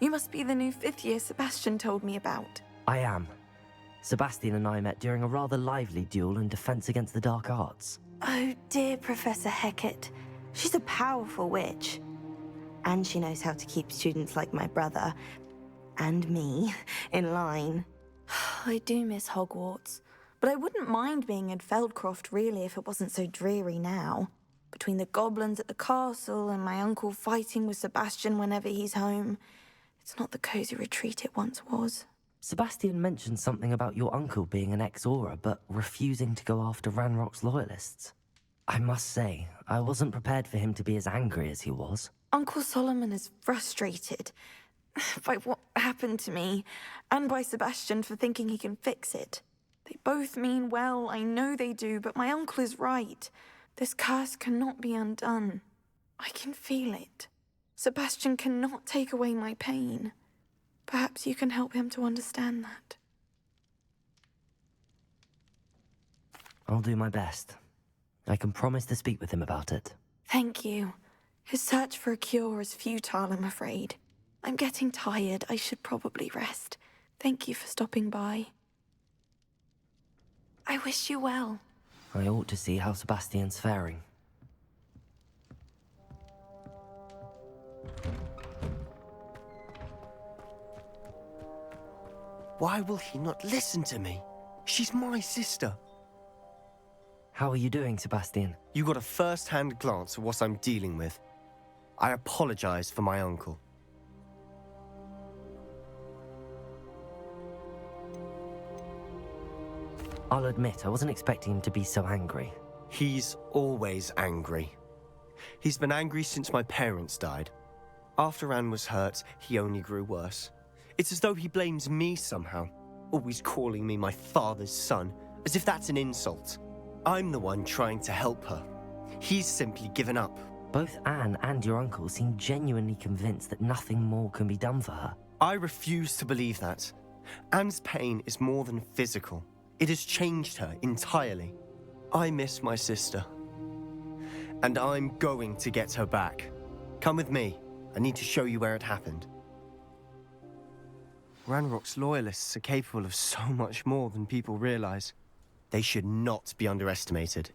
You must be the new 5th year Sebastian told me about. I am. Sebastian and I met during a rather lively duel in defense against the dark arts. Oh dear, Professor Hecat. She's a powerful witch. And she knows how to keep students like my brother and me in line. I do miss Hogwarts, but I wouldn't mind being in Feldcroft really if it wasn't so dreary now. Between the goblins at the castle and my uncle fighting with Sebastian whenever he's home, it's not the cozy retreat it once was. Sebastian mentioned something about your uncle being an ex-Auror, but refusing to go after Ranrock's loyalists. I must say, I wasn't prepared for him to be as angry as he was. Uncle Solomon is frustrated by what happened to me, and by Sebastian for thinking he can fix it. They both mean well, I know they do, but my uncle is right. This curse cannot be undone. I can feel it. Sebastian cannot take away my pain. Perhaps you can help him to understand that. I'll do my best. I can promise to speak with him about it. Thank you. His search for a cure is futile, I'm afraid. I'm getting tired. I should probably rest. Thank you for stopping by. I wish you well. I ought to see how Sebastian's faring. Why will he not listen to me? She's my sister. How are you doing, Sebastian? You got a first-hand glance at what I'm dealing with. I apologize for my uncle. I'll admit, I wasn't expecting him to be so angry. He's always angry. He's been angry since my parents died. After Anne was hurt, he only grew worse. It's as though he blames me somehow, always calling me my father's son, as if that's an insult. I'm the one trying to help her. He's simply given up. Both Anne and your uncle seem genuinely convinced that nothing more can be done for her. I refuse to believe that. Anne's pain is more than physical. It has changed her entirely. I miss my sister. And I'm going to get her back. Come with me. I need to show you where it happened. Ranrock's loyalists are capable of so much more than people realize. They should not be underestimated.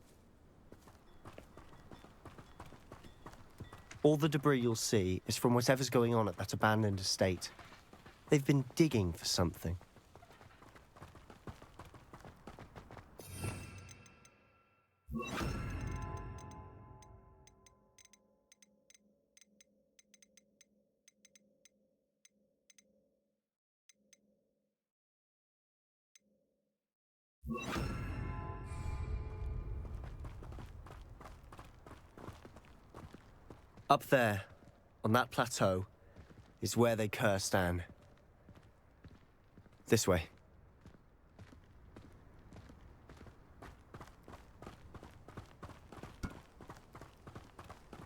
All the debris you'll see is from whatever's going on at that abandoned estate. They've been digging for something. Up there, on that plateau, is where they cursed Anne. This way.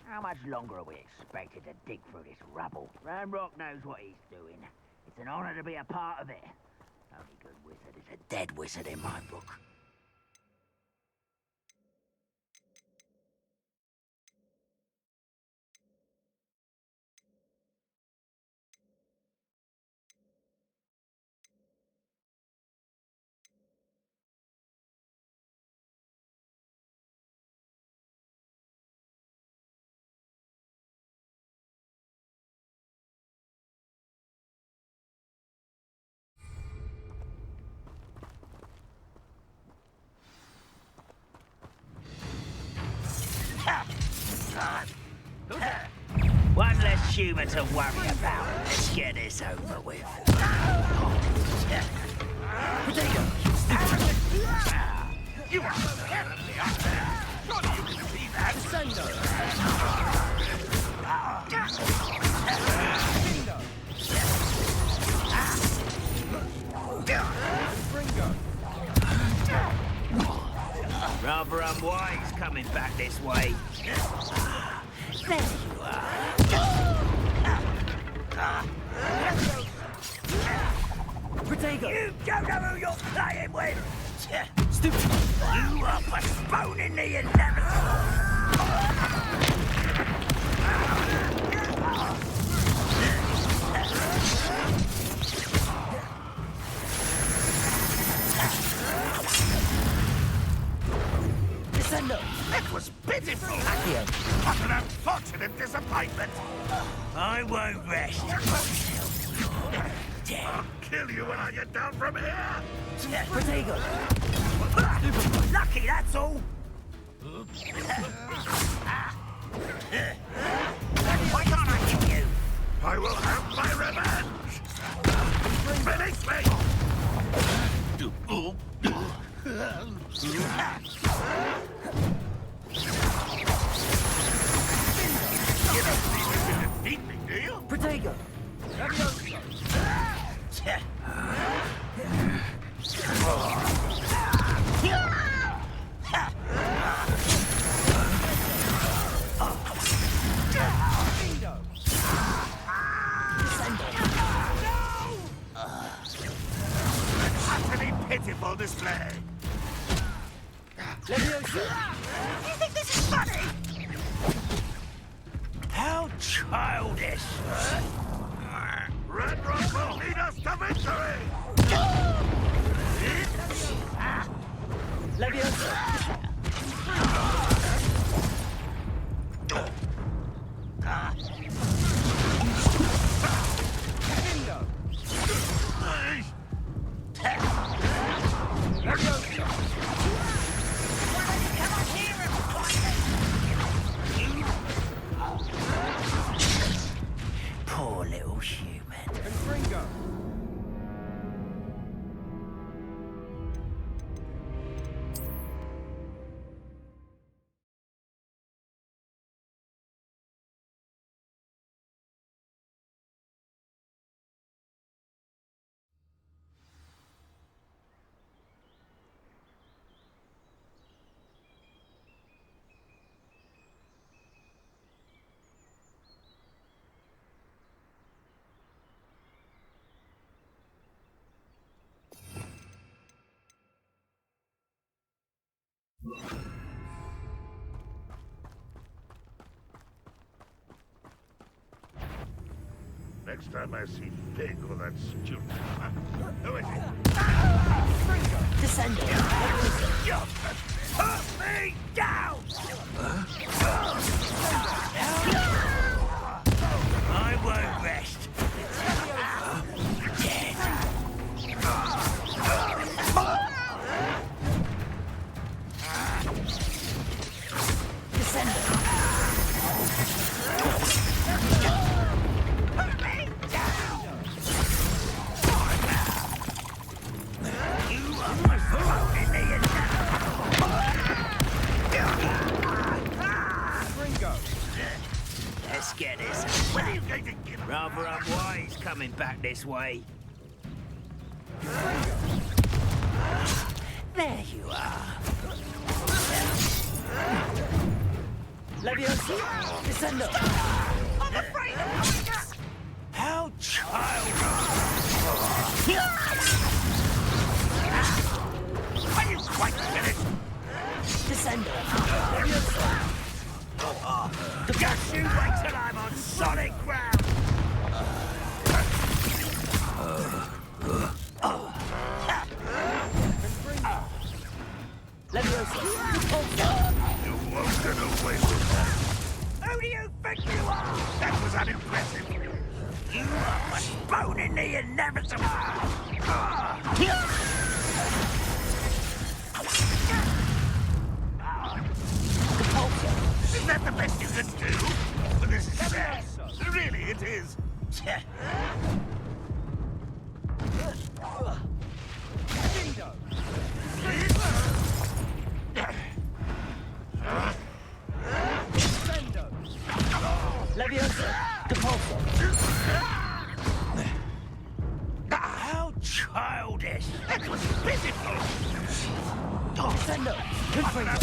How much longer are we expected to dig through this rubble? Ranrock knows what he's doing. It's an honor to be a part of it. Only good wizard is a dead wizard in my book. One less humour to worry about. Let's get this over with. You are terribly up there. Surely you can see that. Rather unwise coming back this way. There you are. Protego! You don't know who you're playing with! Stupid! You are postponing the inevitable! Descendo! That was pitiful! Accio! What an unfortunate disappointment! I won't rest. I'll kill you when I get down from here! Protego! Lucky, that's all! Why can't I kill you? I will have my revenge! Finish me! You don't think you can defeat me, do you? Protego! Utterly pitiful display. You think this is funny? How childish! Red Rock will lead us to victory! Leviosa! Poor little human. Confringo! Next time I see Pig or that student. Who is it? Descend! Put me down! I won't rest. Dead. Descend! Put me down! You are throwing me in Ringo! Let's get this. When are you going to give up? Rather unwise coming back this way. There you are. Leviosa, descendo. I'm afraid of coming up. How childish! Are you quite finished? Descendo. Leviosa. Just you wait till I'm on solid ground. Leviosa. You won't get away with that. Who do you think you are? That was unimpressive. You are postponing the inevitable. Is that the best you can do? Well, this is sad. Really, it is. Leviosa, Depulso. How childish! That was pitiful. Descendo, Confringo.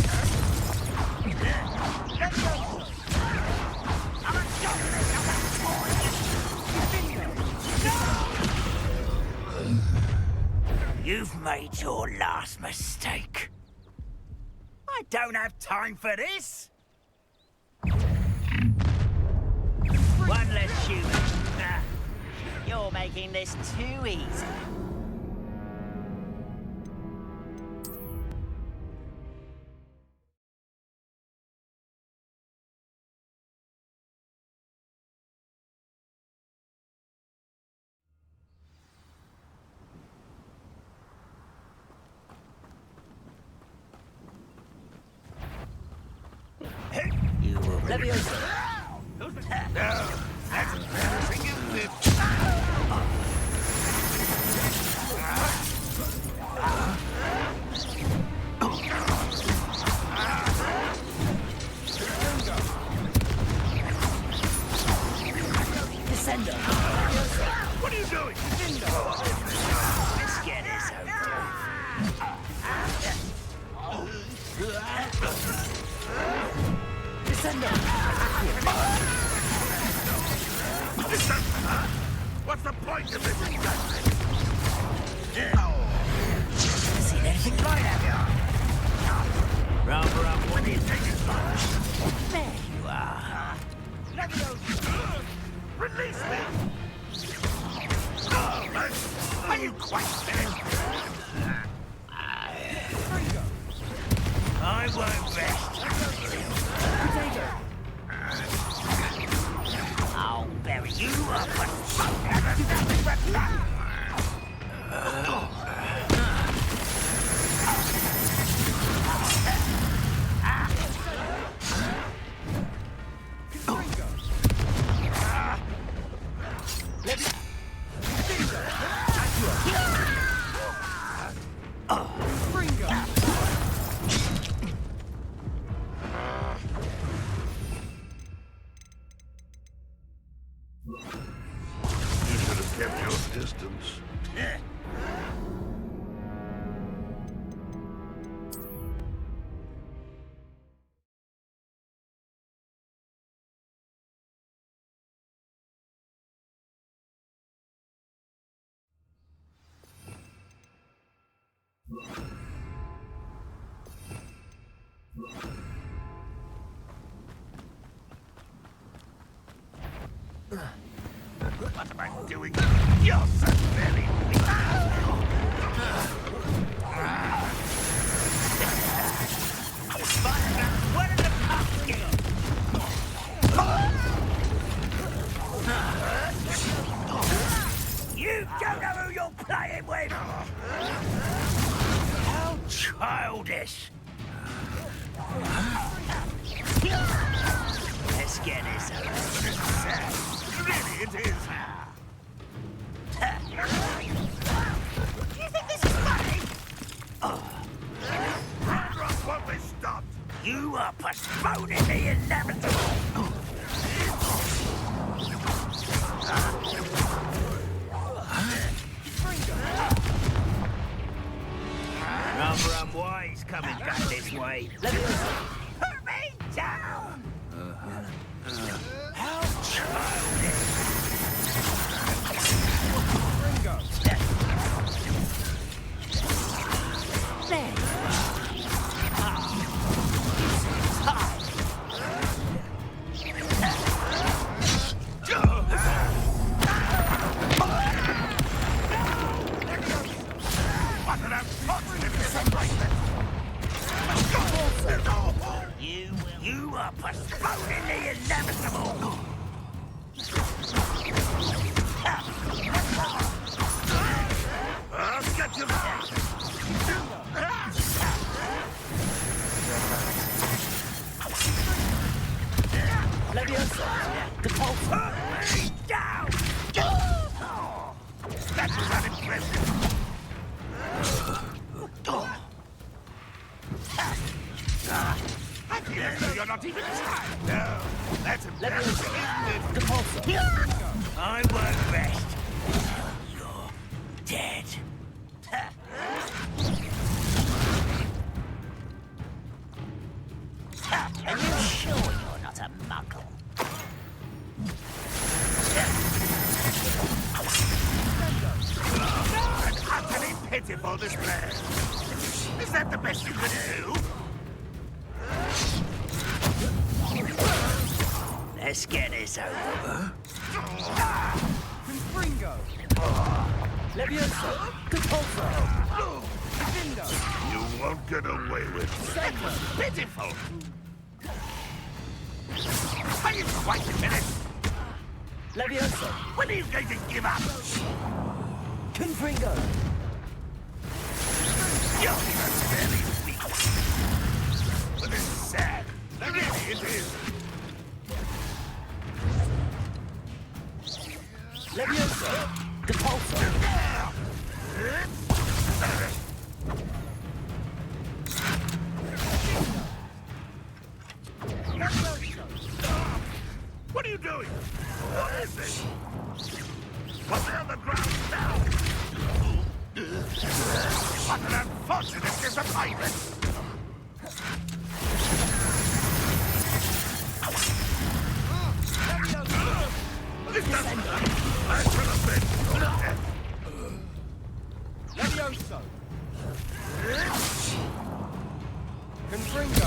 You've made your last mistake. I don't have time for this. One less human. You're making this too easy. Leviosa! No, that's embarrassing, isn't it? Descendo! What are you doing? Let's get this Descendo! What's the point of this? Seen anything like that? Rum, what do you think it's like? There you are. Release me! Are you quite finished? I won't rest. I'll bury you up and You should have kept your distance. What am I doing? You're so very weak. Where did the pups go? You don't know who you're playing with! How childish! Let's get this over. Really, it is. Do you think this is funny? Rock won't be stopped. You are postponing the inevitable! Rum, why he's coming back this way? Put me down! How childish! There you You are postponing the inevitable! I'll get you. Leviosa! Depulso! Down! That was unimpressive. You're not even trying. No, that's embarrassing, isn't it? Depulso! I won't rest. You're dead. Are you sure you're not a muggle? An utterly pitiful display. Is that the best you could do? Let's get this over. Confringo! Leviosa! Depulso! You won't get away with it. That was Pitiful! Are you quite finished? Leviosa! When are you going to give up? Confringo! You're very weak. But it's sad. Really, it is. Leviosa! Depulso! What are you doing? What is this? What's on the ground now? What an unfortunate disappointment! This doesn't hurt. I should have been. Levioso! Confringo!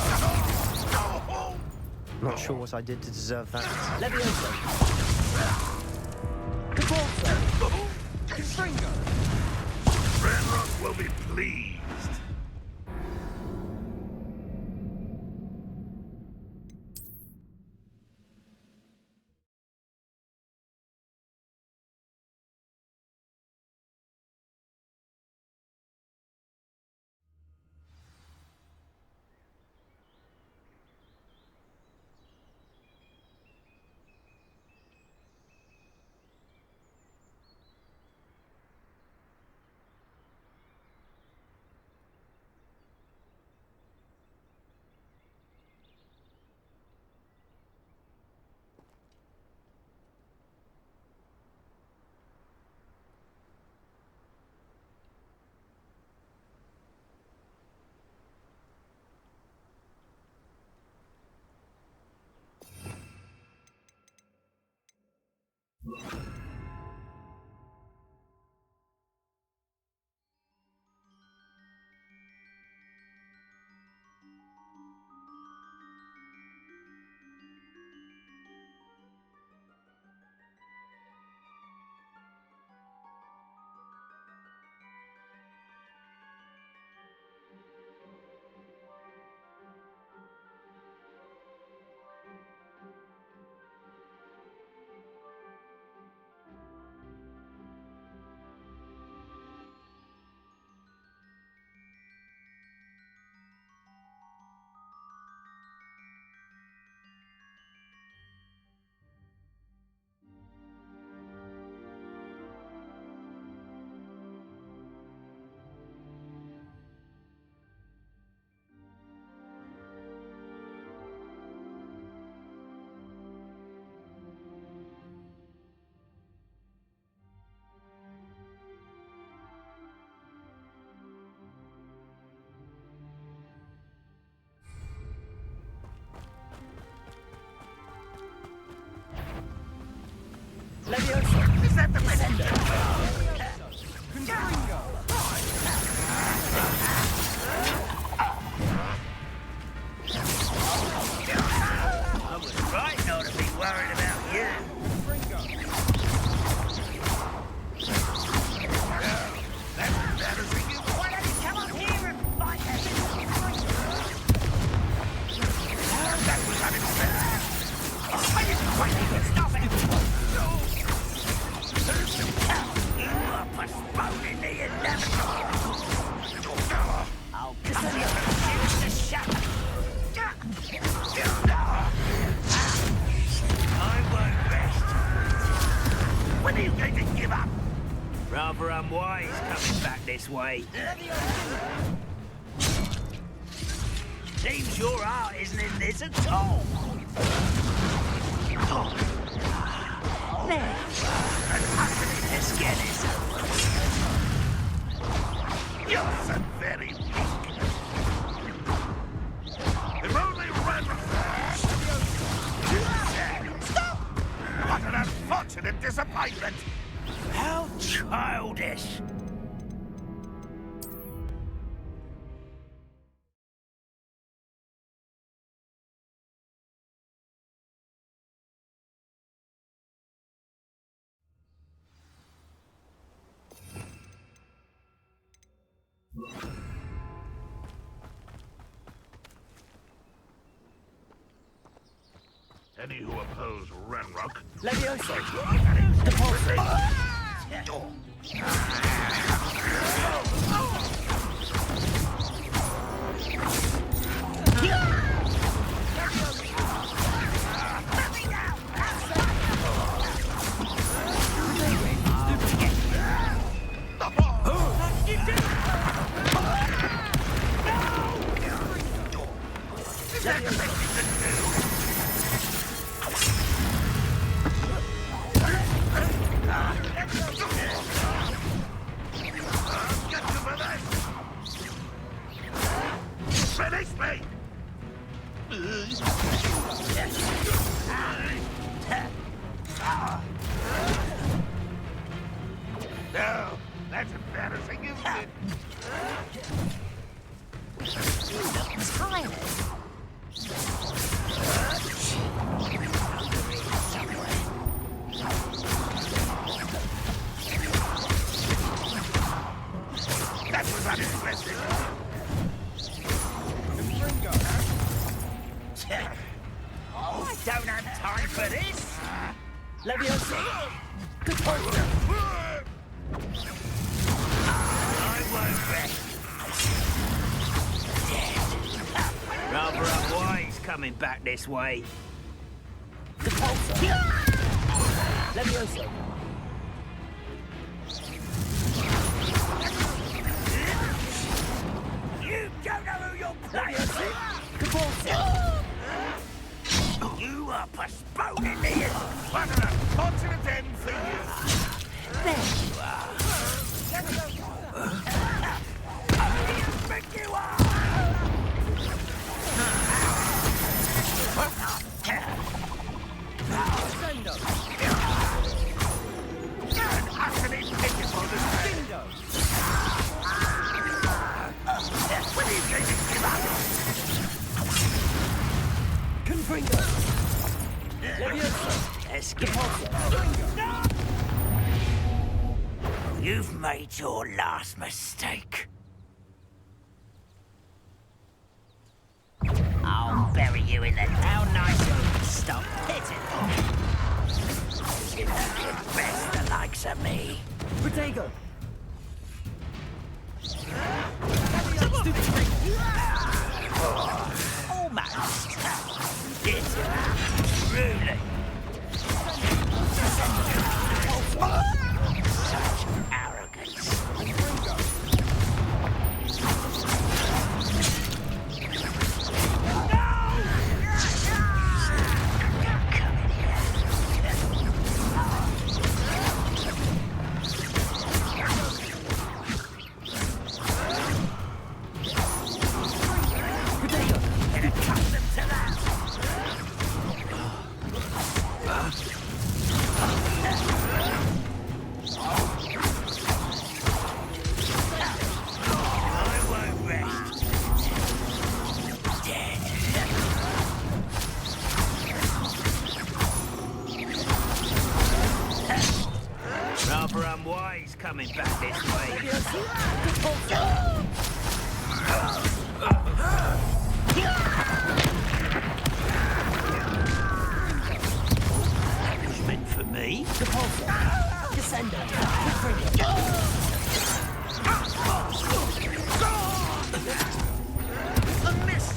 Not sure what I did to deserve that. Levioso! Depulso! Confringo! Ranrock will be pleased. Leviosa! Is that the Descendo! Confringo! I was right not to be worried about you. That's embarrassing you. Why don't you come up here and fight us? That was unexpected. I didn't quite need to stop it. You are postponing the inevitable. I'll cut you from to shatter. I won't rest. When are you going to give up? Rather unwise coming back this way. Seems your heart isn't in this at all. There. And utterly the skin is. You're so very weak. If only Stop! What an unfortunate disappointment. How childish. Any who oppose Ranrock... Leviosa! Depulso! Finish me! No, that's embarrassing, isn't it? Tired. That was unimpressive. I don't have time for this. Leviosa! I won't rest. Rather unwise coming back this way. Leviosa! You don't know who you're playing with! You are postponing me! What an unfortunate end for you! There you are! Who do you think you are? An utterly pitiful display. When are you going to give up? Confringo! Leviosa! Let's get on. You've made your last mistake. I'll bury you in the... How nice of you to stop pitiful. You can best the likes of me. Protego! Almost. It's truly. Such arrogance. Rather unwise coming back this way. That was meant for me. Descender. A miss.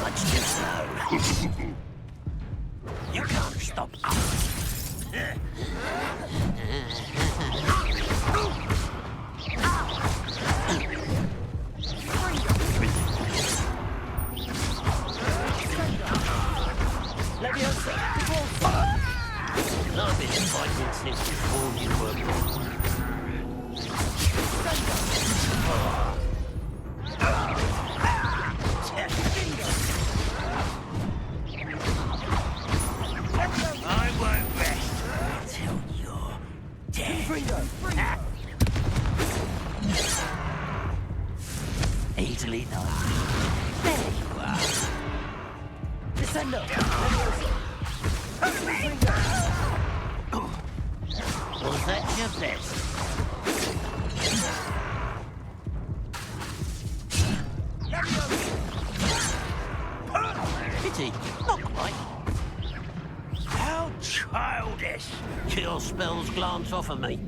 Much too slow. You can't stop us. I've been fighting since before you were born. I won't rest until you're dead. Easily done. There you are. Descendo. Was that your best? Pity, not quite. How childish! Your spells glance off of me.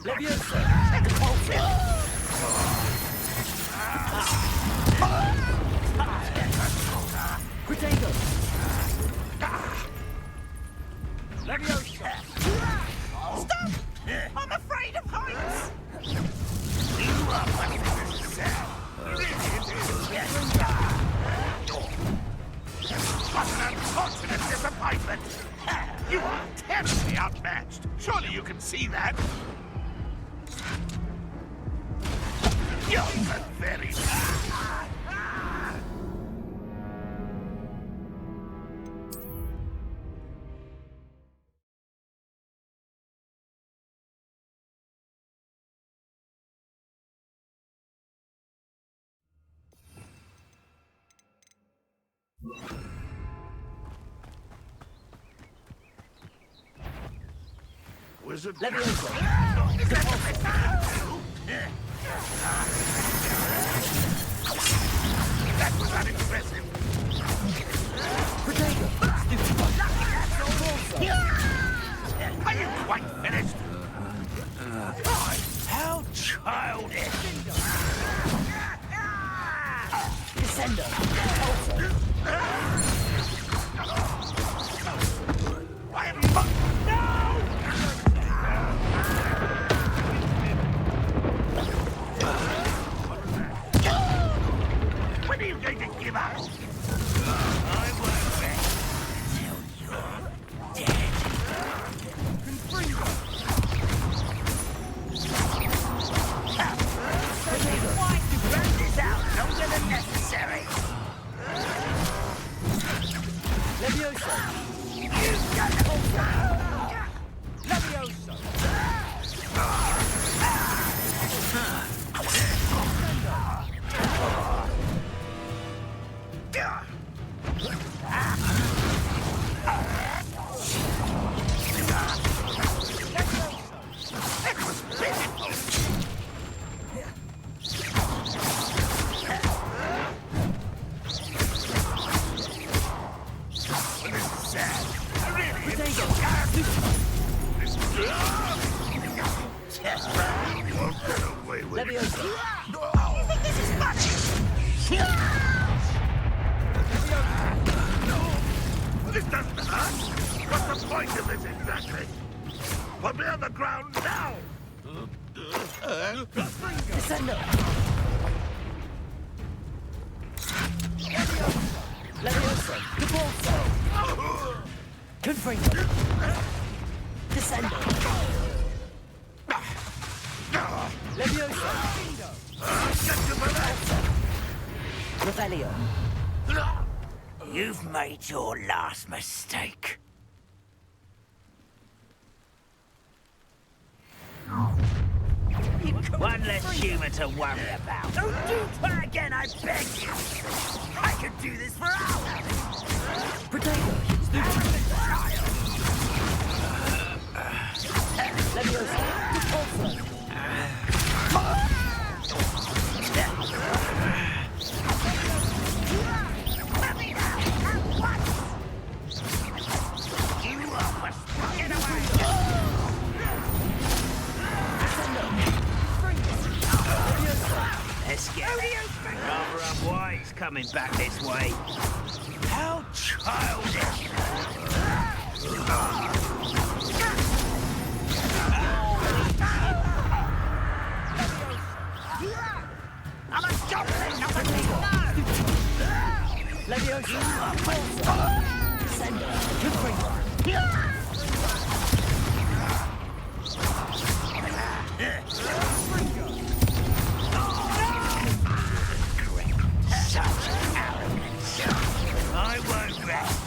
Leviosa! Protego! Leviosa! Stop! I'm afraid of heights! You are busting this cell. What an unfortunate disappointment! You are terribly outmatched. Surely you can see that. You're very Wizard. Leviosa! That was unimpressive. Protego! Are you quite finished? How childish! Descendo! When are you going to give up? I won't rest until you're dead. Why you run this out longer than necessary? Leviosa! You've done it! Leviosa! Leviosa! You think this is funny? This doesn't hurt. What's the point of this exactly? Put me on the ground now! Descendo! Leviosa! Caporso! Confringo! Descendo! Leviosa! Revelio! You've made your last mistake. One less human to worry about. Don't do try again, I beg you! I could do this for hours! Potato! Leviosa! Repulsor! Let's get rather unwise coming back this way. How childish! I'm a goblin, not a no! Leviosa! Descendo! Confringo! Such arrogance! I won't rest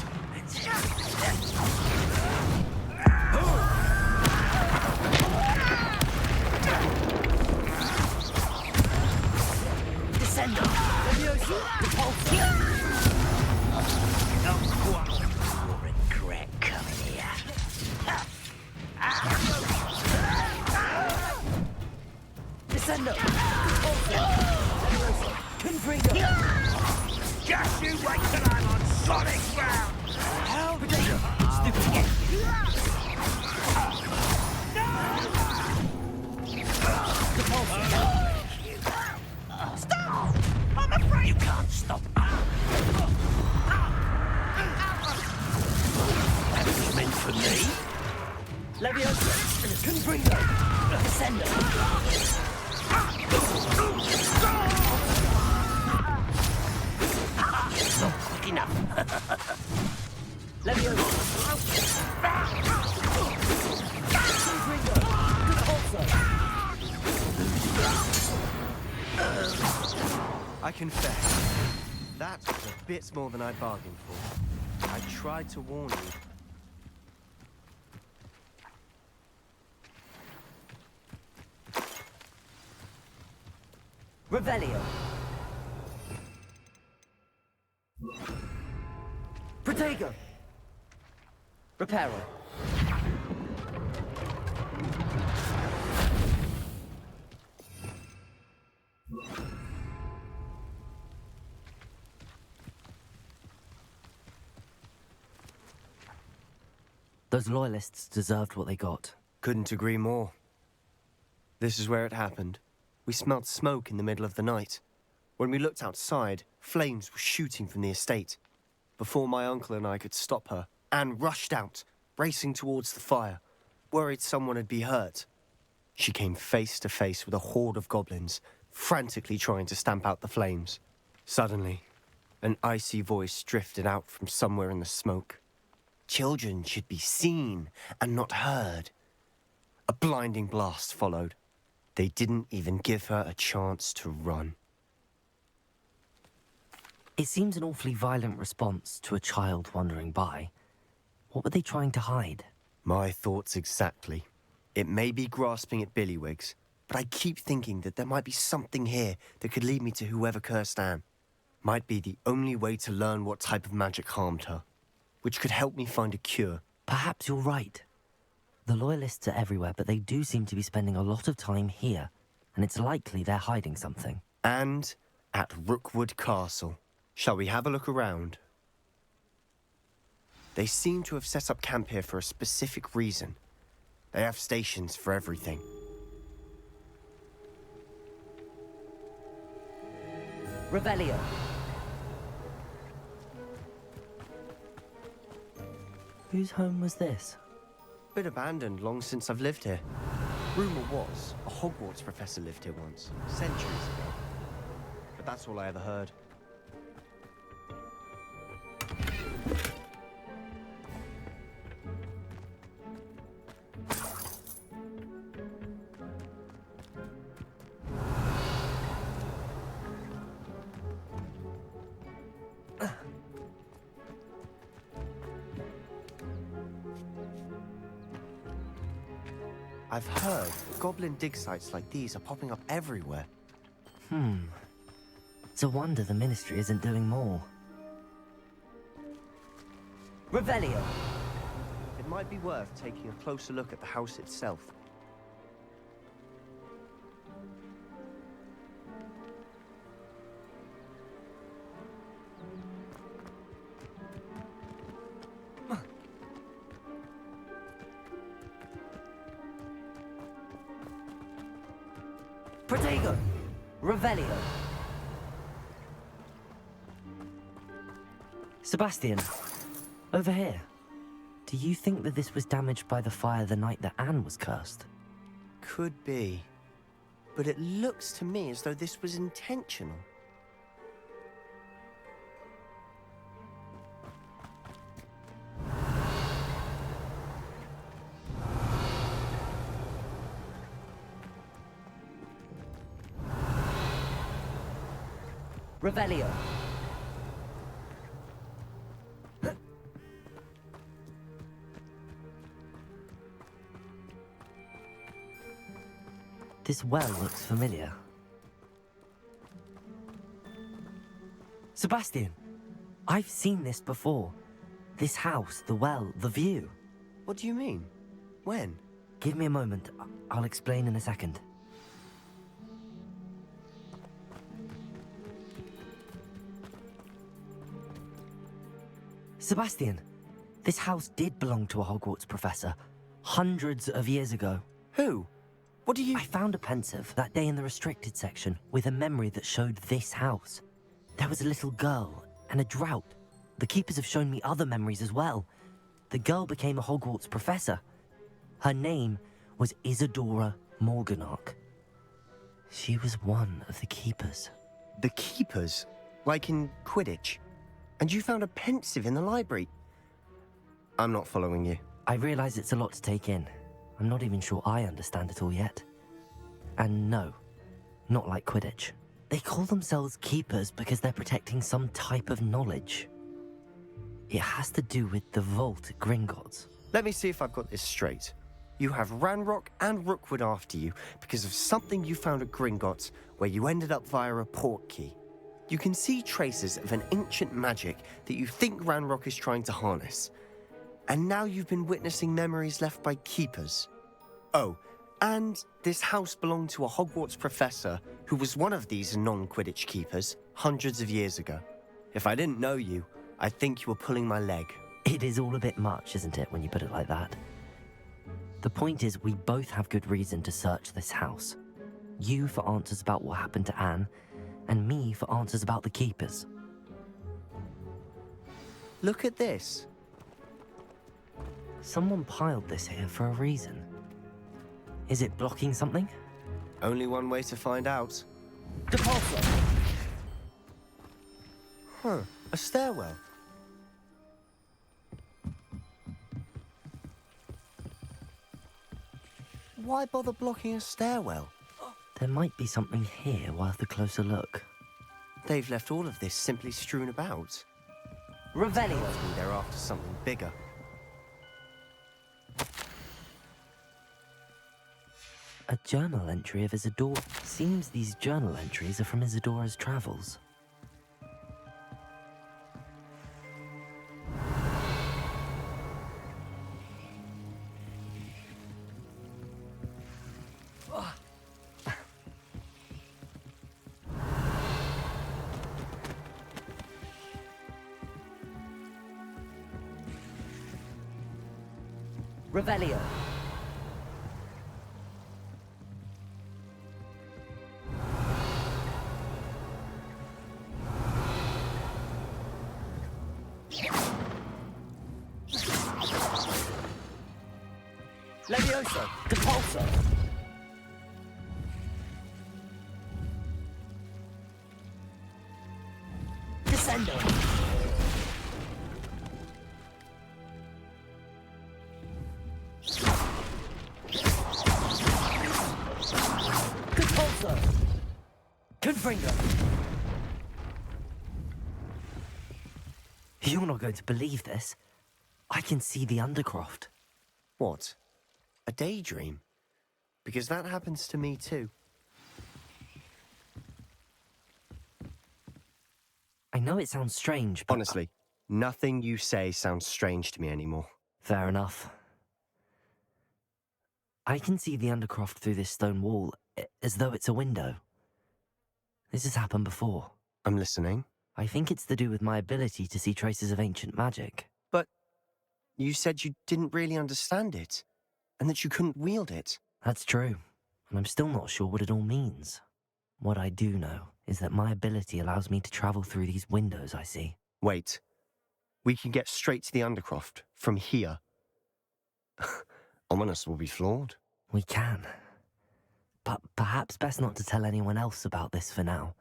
Descendo! Leviosa! Repulsor! Don't quarrel. You'll regret coming here. Descendo! Repulsor! Confringo! Just you wait till I'm on solid ground! How Stupid! Descender! Not quick enough. Leviosa! I confess, that was a bit more than I bargained for. I tried to warn you. Revelio. Protego. Reparo. Those loyalists deserved what they got. Couldn't agree more. This is where it happened. We smelled smoke in the middle of the night. When we looked outside, flames were shooting from the estate. Before my uncle and I could stop her, Anne rushed out, racing towards the fire, worried someone had been hurt. She came face to face with a horde of goblins, frantically trying to stamp out the flames. Suddenly, an icy voice drifted out from somewhere in the smoke. Children should be seen and not heard. A blinding blast followed. They didn't even give her a chance to run. It seems an awfully violent response to a child wandering by. What were they trying to hide? My thoughts exactly. It may be grasping at Billywigs, but I keep thinking that there might be something here that could lead me to whoever cursed Anne. Might be the only way to learn what type of magic harmed her, which could help me find a cure. Perhaps you're right. The Loyalists are everywhere, but they do seem to be spending a lot of time here, and it's likely they're hiding something. And at Rookwood Castle. Shall we have a look around? They seem to have set up camp here for a specific reason. They have stations for everything. Revelio. Whose home was this? Been abandoned long since I've lived here. Rumour was, a Hogwarts professor lived here once, centuries ago. But that's all I ever heard. I've heard goblin dig sites like these are popping up everywhere. It's a wonder the Ministry isn't doing more. Revelio. It might be worth taking a closer look at the house itself. Protego. Revelio. Sebastian, over here. Do you think that this was damaged by the fire the night that Anne was cursed? Could be. But it looks to me as though this was intentional. Revelio. This well looks familiar. Sebastian, I've seen this before. This house, the well, the view. What do you mean? When? Give me a moment. I'll explain in a second. Sebastian, this house did belong to a Hogwarts professor, hundreds of years ago. Who? What do you... I found a pensive that day in the restricted section with a memory that showed this house. There was a little girl and a drought. The keepers have shown me other memories as well. The girl became a Hogwarts professor. Her name was Isadora Morganark. She was one of the keepers. The keepers? Like in Quidditch? And you found a pensive in the library? I'm not following you. I realize it's a lot to take in. I'm not even sure I understand it all yet. And no, not like Quidditch. They call themselves keepers because they're protecting some type of knowledge. It has to do with the vault at Gringotts. Let me see if I've got this straight. You have Ranrock and Rookwood after you because of something you found at Gringotts where you ended up via a port key. You can see traces of an ancient magic that you think Ranrock is trying to harness. And now you've been witnessing memories left by keepers. Oh, and this house belonged to a Hogwarts professor who was one of these non-Quidditch keepers hundreds of years ago. If I didn't know you, I'd think you were pulling my leg. It is all a bit much, isn't it, when you put it like that? The point is, we both have good reason to search this house. You for answers about what happened to Anne, and me for answers about the keepers. Look at this. Someone piled this here for a reason. Is it blocking something? Only one way to find out. Depulso! Huh, a stairwell. Why bother blocking a stairwell? There might be something here worth a closer look. They've left all of this simply strewn about. Revelio! They're after something bigger. A journal entry of Isadora. Seems these journal entries are from Isadora's travels. Revelio. Levioso. Depulso. Descendo. Compulso. Confringo. You're not going to believe this. I can see the Undercroft. What? A daydream? Because that happens to me too. I know it sounds strange, but... Honestly, nothing you say sounds strange to me anymore. Fair enough. I can see the Undercroft through this stone wall, as though it's a window. This has happened before. I'm listening. I think it's to do with my ability to see traces of ancient magic. But you said you didn't really understand it, and that you couldn't wield it. That's true, and I'm still not sure what it all means. What I do know is that my ability allows me to travel through these windows I see. Wait. We can get straight to the Undercroft from here. Ominous will be floored. We can. But perhaps best not to tell anyone else about this for now.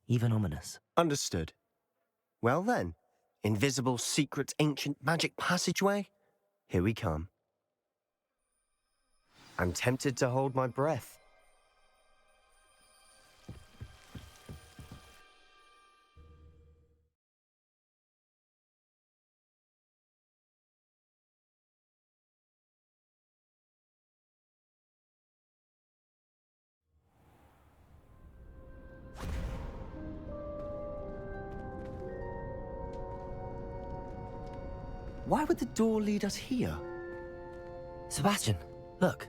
Even Ominous. Understood. Well then, invisible, secret, ancient magic passageway? Here we come. I'm tempted to hold my breath. Why would the door lead us here? Sebastian, look.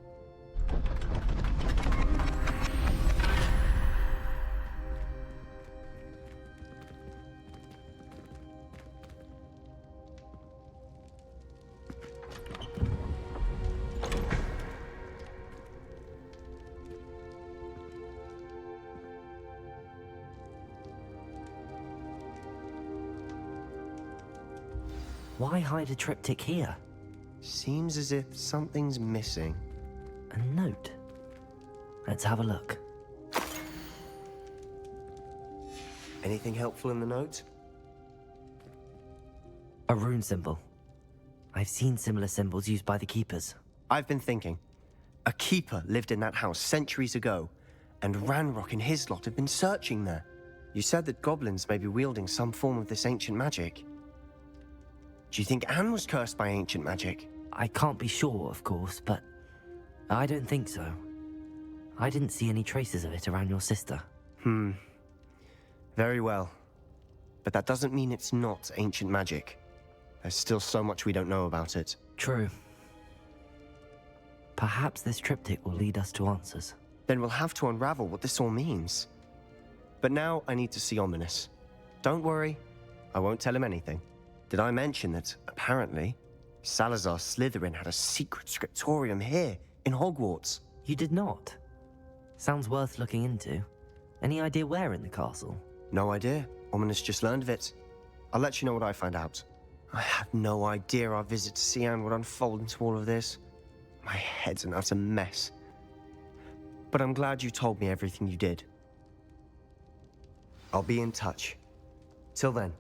Why hide a triptych here? Seems as if something's missing. A note? Let's have a look. Anything helpful in the note? A rune symbol. I've seen similar symbols used by the keepers. I've been thinking. A keeper lived in that house centuries ago, and Ranrock and his lot have been searching there. You said that goblins may be wielding some form of this ancient magic. Do you think Anne was cursed by ancient magic? I can't be sure, of course, but I don't think so. I didn't see any traces of it around your sister. Very well. But that doesn't mean it's not ancient magic. There's still so much we don't know about it. True. Perhaps this triptych will lead us to answers. Then we'll have to unravel what this all means. But now I need to see Ominous. Don't worry, I won't tell him anything. Did I mention that, apparently, Salazar Slytherin had a secret scriptorium here, in Hogwarts? You did not? Sounds worth looking into. Any idea where in the castle? No idea. Ominous just learned of it. I'll let you know what I find out. I had no idea our visit to see Anne would unfold into all of this. My head's an utter mess. But I'm glad you told me everything you did. I'll be in touch. Till then.